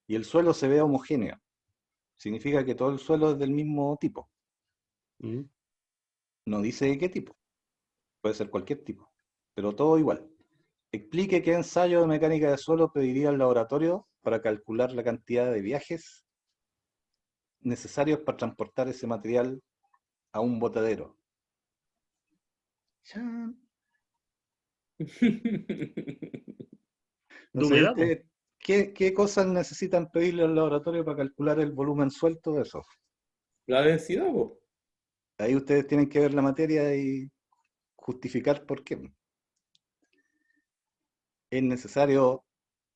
y el suelo se ve homogéneo. Significa que todo el suelo es del mismo tipo. No dice de qué tipo. Puede ser cualquier tipo, pero todo igual. Explique qué ensayo de mecánica de suelo pediría el laboratorio para calcular la cantidad de viajes necesarios para transportar ese material a un botadero. Chan. ¿De No sé, humedad? ustedes, ¿qué cosas necesitan pedirle al laboratorio para calcular el volumen suelto de eso? La densidad, po. Ahí ustedes tienen que ver la materia y justificar por qué. Es necesario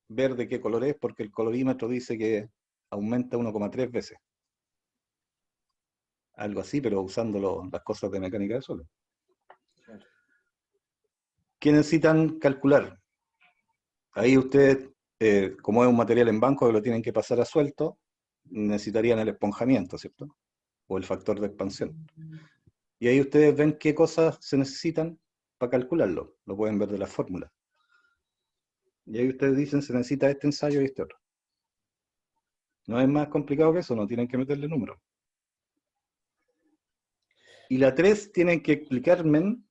ver de qué color es, porque el colorímetro dice que aumenta 1,3 veces. Algo así, pero usando las cosas de mecánica de suelo. ¿Qué necesitan calcular? Ahí ustedes, como es un material en banco que lo tienen que pasar a suelto, necesitarían el esponjamiento, ¿cierto? O el factor de expansión. Y ahí ustedes ven qué cosas se necesitan para calcularlo. Lo pueden ver de la fórmula. Y ahí ustedes dicen, se necesita este ensayo y este otro. No es más complicado que eso, no tienen que meterle números. Y la 3 tienen que explicarme,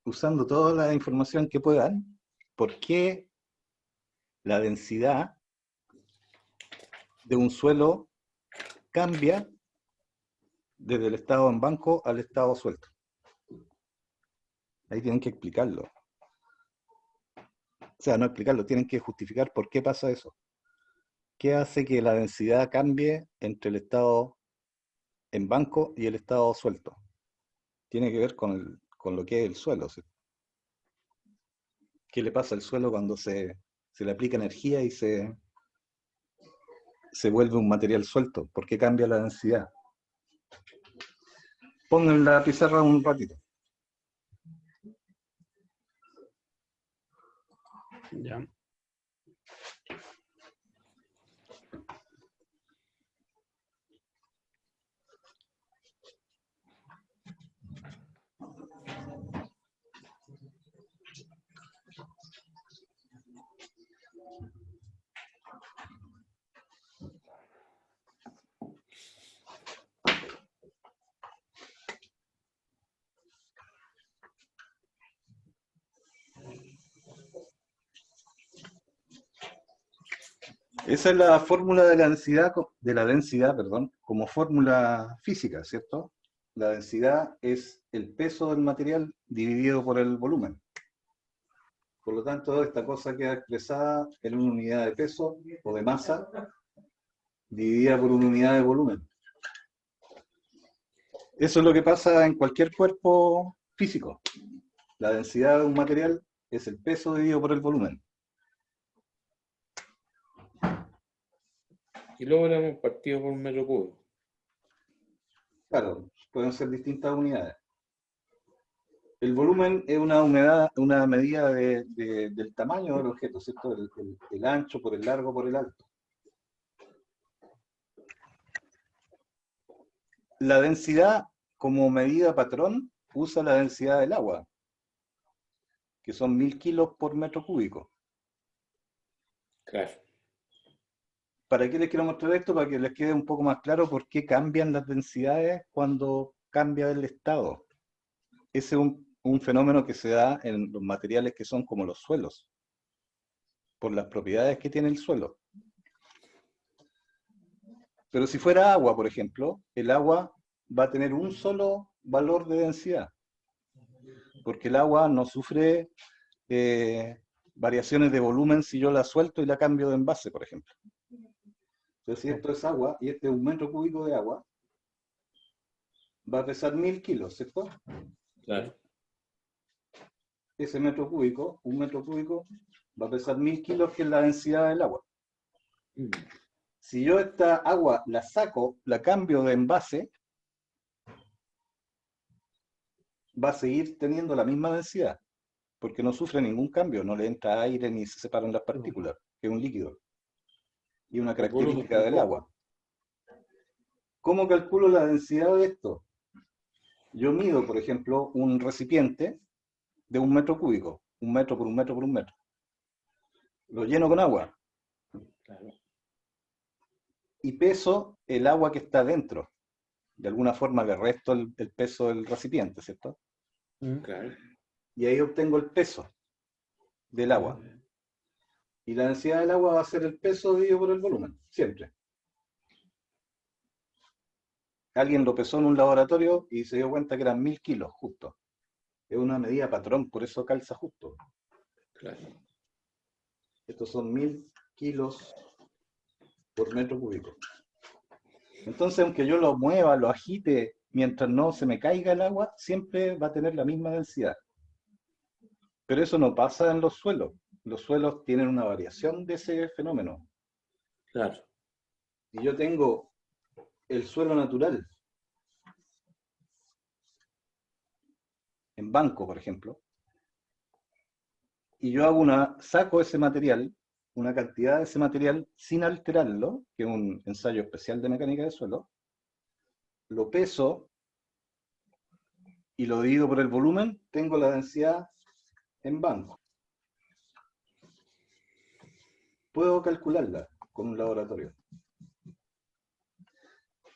usando toda la información que puedan, por qué la densidad de un suelo cambia desde el estado en banco al estado suelto. Ahí tienen que explicarlo. O sea, no explicarlo, tienen que justificar por qué pasa eso. ¿Qué hace que la densidad cambie entre el estado en banco y el estado suelto? Tiene que ver con lo que es el suelo, ¿sí? ¿Qué le pasa al suelo cuando se le aplica energía y se vuelve un material suelto? ¿Por qué cambia la densidad? Pongan la pizarra un ratito. Ya. Esa es la fórmula de la densidad, como fórmula física, ¿cierto? La densidad es el peso del material dividido por el volumen. Por lo tanto, esta cosa queda expresada en una unidad de peso o de masa dividida por una unidad de volumen. Eso es lo que pasa en cualquier cuerpo físico. La densidad de un material es el peso dividido por el volumen. Y luego lo hemos partido por un metro cúbico. Claro, pueden ser distintas unidades. El volumen es una medida del tamaño del objeto, ¿cierto? El ancho por el largo por el alto. La densidad como medida patrón usa la densidad del agua, que son 1000 kilos por metro cúbico. Claro. ¿Para qué les quiero mostrar esto? Para que les quede un poco más claro por qué cambian las densidades cuando cambia el estado. Ese es un fenómeno que se da en los materiales que son como los suelos, por las propiedades que tiene el suelo. Pero si fuera agua, por ejemplo, el agua va a tener un solo valor de densidad, porque el agua no sufre variaciones de volumen si yo la suelto y la cambio de envase, por ejemplo. Entonces, si esto es agua y este es un metro cúbico de agua, va a pesar 1000 kilos, ¿cierto? Claro. Ese metro cúbico, un metro cúbico, va a pesar 1000 kilos, que es la densidad del agua. Si yo esta agua la saco, la cambio de envase, va a seguir teniendo la misma densidad, porque no sufre ningún cambio, no le entra aire ni se separan las partículas, que es un líquido. Y una característica del agua. ¿Cómo calculo la densidad de esto? Yo mido, por ejemplo, un recipiente de un metro cúbico, un metro por un metro por un metro. Lo lleno con agua. Claro. Y peso el agua que está dentro. De alguna forma le resto el peso del recipiente, ¿cierto? Claro. Y ahí obtengo el peso del agua. Y la densidad del agua va a ser el peso dividido por el volumen, siempre. Alguien lo pesó en un laboratorio y se dio cuenta que eran 1000 kilos, justo. Es una medida patrón, por eso calza justo. Claro. Estos son 1000 kilos por metro cúbico. Entonces, aunque yo lo mueva, lo agite, mientras no se me caiga el agua, siempre va a tener la misma densidad. Pero eso no pasa en los suelos. Los suelos tienen una variación de ese fenómeno. Claro. Si yo tengo el suelo natural en banco, por ejemplo, y yo saco ese material, una cantidad de ese material sin alterarlo, que es un ensayo especial de mecánica de suelo, lo peso y lo divido por el volumen, tengo la densidad en banco. Puedo calcularla con un laboratorio.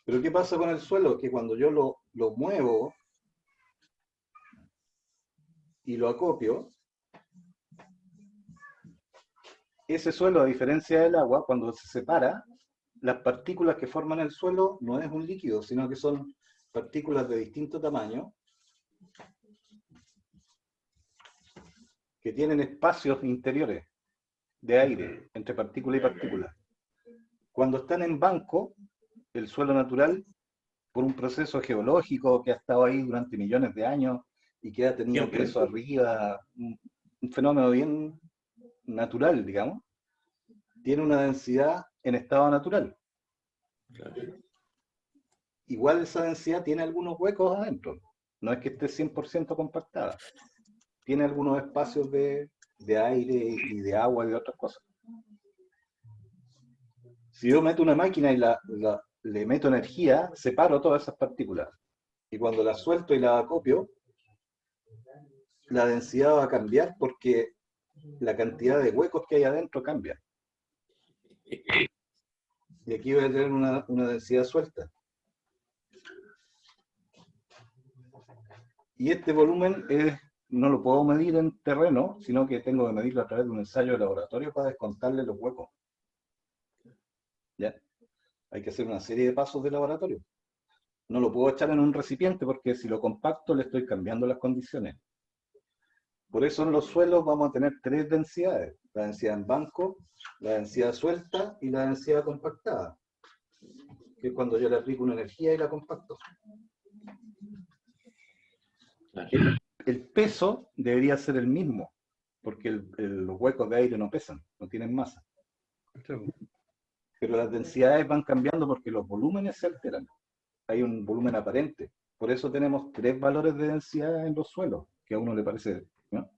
Pero ¿qué pasa con el suelo? Que cuando yo lo muevo y lo acopio, ese suelo, a diferencia del agua, cuando se separa, las partículas que forman el suelo no es un líquido, sino que son partículas de distinto tamaño, que tienen espacios interiores de aire entre partícula y partícula. Cuando están en banco, el suelo natural, por un proceso geológico que ha estado ahí durante millones de años y que ha tenido Siempre. peso arriba, un fenómeno bien natural, digamos, tiene una densidad en estado natural. Claro. Igual esa densidad tiene algunos huecos adentro. No es que esté 100% compactada. Tiene algunos espacios de aire y de agua y de otras cosas. Si yo meto una máquina y le meto energía, separo todas esas partículas. Y cuando las suelto y las acopio, la densidad va a cambiar porque la cantidad de huecos que hay adentro cambia. Y aquí voy a tener una densidad suelta. Y este volumen no lo puedo medir en terreno, sino que tengo que medirlo a través de un ensayo de laboratorio para descontarle los huecos. ¿Ya? Hay que hacer una serie de pasos de laboratorio. No lo puedo echar en un recipiente porque si lo compacto le estoy cambiando las condiciones. Por eso en los suelos vamos a tener 3 densidades. La densidad en banco, la densidad suelta y la densidad compactada. Que es cuando yo le aplico una energía y la compacto. Claro. El peso debería ser el mismo, porque los huecos de aire no pesan, no tienen masa. Pero las densidades van cambiando porque los volúmenes se alteran. Hay un volumen aparente. Por eso tenemos 3 valores de densidad en los suelos, que a uno le parece, ¿no?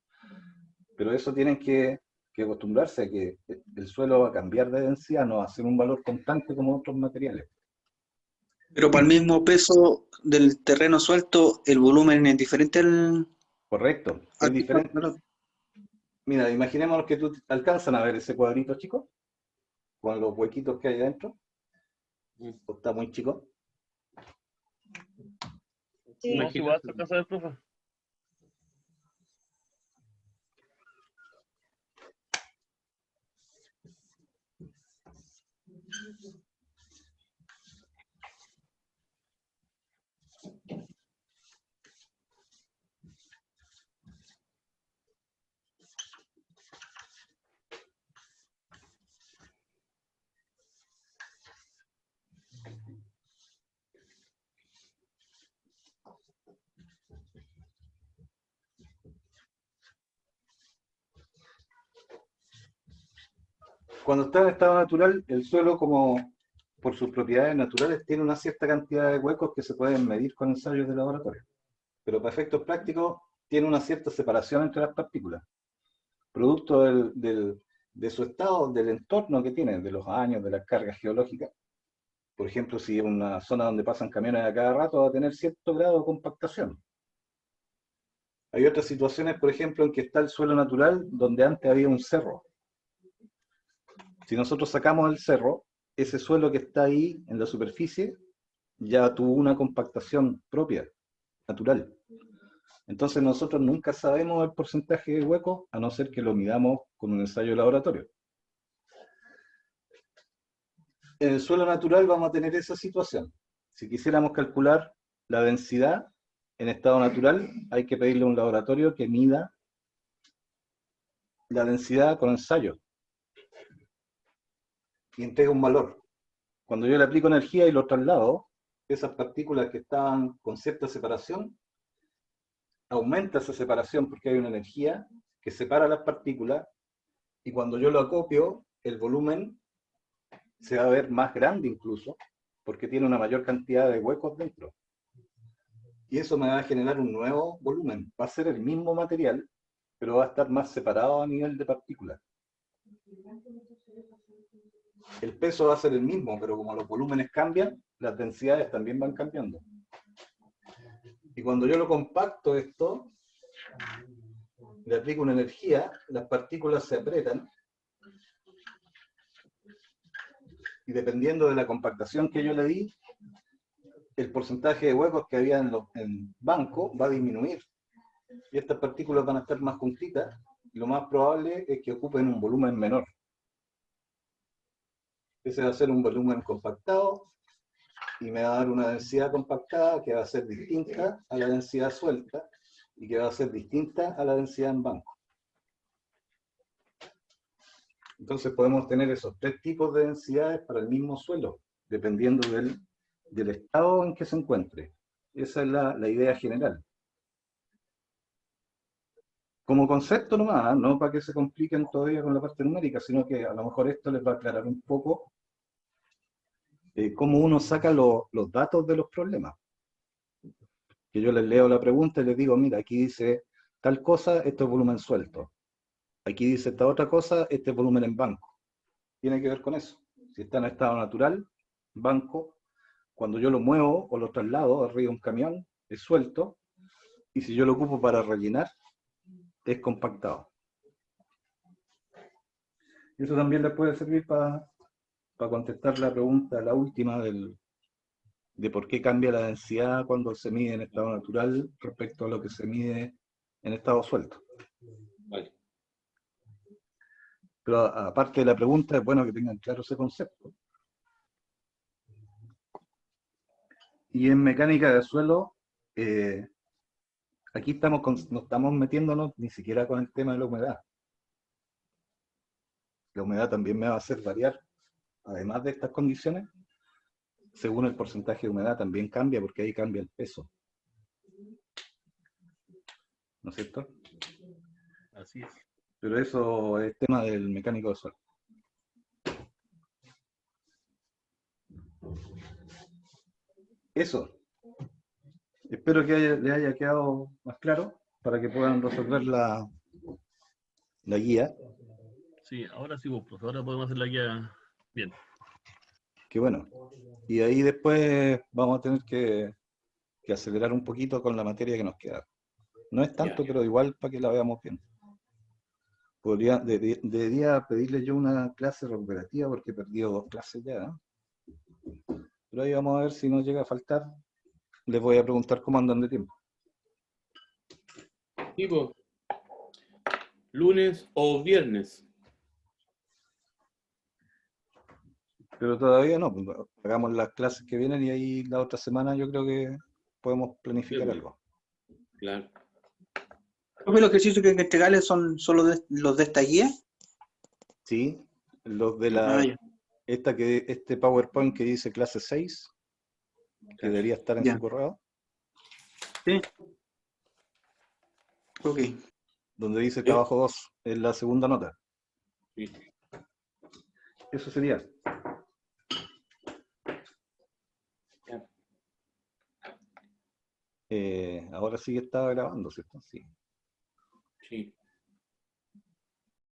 Pero eso tienen que acostumbrarse a que el suelo va a cambiar de densidad, no va a ser un valor constante como otros materiales. Pero para el mismo peso del terreno suelto, el volumen es diferente al... Correcto, es diferente. Mira, imaginemos que tú alcanzan a ver ese cuadrito chico, con los huequitos que hay adentro. ¿O está muy chico? Sí. No, si vas a casa del profe. Cuando está en estado natural, el suelo, como por sus propiedades naturales, tiene una cierta cantidad de huecos que se pueden medir con ensayos de laboratorio. Pero para efectos prácticos, tiene una cierta separación entre las partículas. Producto de su estado, del entorno que tiene, de los años, de las cargas geológicas. Por ejemplo, si es una zona donde pasan camiones a cada rato, va a tener cierto grado de compactación. Hay otras situaciones, por ejemplo, en que está el suelo natural, donde antes había un cerro. Si nosotros sacamos el cerro, ese suelo que está ahí en la superficie ya tuvo una compactación propia, natural. Entonces nosotros nunca sabemos el porcentaje de huecos, a no ser que lo midamos con un ensayo de laboratorio. En el suelo natural vamos a tener esa situación. Si quisiéramos calcular la densidad en estado natural, hay que pedirle a un laboratorio que mida la densidad con ensayo y entrega un valor. Cuando yo le aplico energía y lo traslado, esas partículas que estaban con cierta separación, aumenta esa separación porque hay una energía que separa las partículas, y cuando yo lo acopio, el volumen se va a ver más grande incluso, porque tiene una mayor cantidad de huecos dentro. Y eso me va a generar un nuevo volumen. Va a ser el mismo material, pero va a estar más separado a nivel de partículas. El peso va a ser el mismo, pero como los volúmenes cambian, las densidades también van cambiando. Y cuando yo lo compacto esto, le aplico una energía, las partículas se aprietan, y dependiendo de la compactación que yo le di, el porcentaje de huecos que había en banco va a disminuir. Y estas partículas van a estar más juntitas, y lo más probable es que ocupen un volumen menor. Ese va a ser un volumen compactado, y me va a dar una densidad compactada que va a ser distinta a la densidad suelta, y que va a ser distinta a la densidad en banco. Entonces podemos tener esos tres tipos de densidades para el mismo suelo, dependiendo del estado en que se encuentre. Esa es la idea general. Como concepto nomás, no para que se compliquen todavía con la parte numérica, sino que a lo mejor esto les va a aclarar un poco cómo uno saca los datos de los problemas. Que yo les leo la pregunta y les digo, mira, aquí dice tal cosa, esto es volumen suelto. Aquí dice esta otra cosa, este es volumen en banco. Tiene que ver con eso. Si está en estado natural, banco, cuando yo lo muevo o lo traslado arriba de un camión, es suelto, y si yo lo ocupo para rellenar, es compactado. Y eso también les puede servir para contestar la pregunta, la última, de por qué cambia la densidad cuando se mide en estado natural respecto a lo que se mide en estado suelto. Vale. Pero aparte de la pregunta, es bueno que tengan claro ese concepto. Y en mecánica de suelo, aquí no estamos metiéndonos ni siquiera con el tema de la humedad. La humedad también me va a hacer variar, además de estas condiciones, según el porcentaje de humedad también cambia, porque ahí cambia el peso. ¿No es cierto? Así es. Pero eso es tema del mecánico de suelo. Eso. Espero que les haya quedado más claro para que puedan resolver la guía. Sí, ahora sí, vos, profe, ahora podemos hacer la guía bien. Que bueno. Y ahí después vamos a tener que acelerar un poquito con la materia que nos queda. No es tanto, pero igual para que la veamos bien. Debería pedirle yo una clase recuperativa porque he perdido 2 clases ya. Pero ahí vamos a ver si nos llega a faltar. Les voy a preguntar cómo andan de tiempo. Tipo, lunes o viernes. Pero todavía no, pues, hagamos las clases que vienen y ahí la otra semana yo creo que podemos planificar algo. Claro. ¿Los ejercicios que hay que entregarles son los de esta guía? Sí, los de este PowerPoint que dice clase 6, que debería estar en su correo. Sí. Ok. Donde dice trabajo 2, es la segunda nota. Sí. Eso sería. Ahora sí que estaba grabando, ¿cierto? Sí. Sí.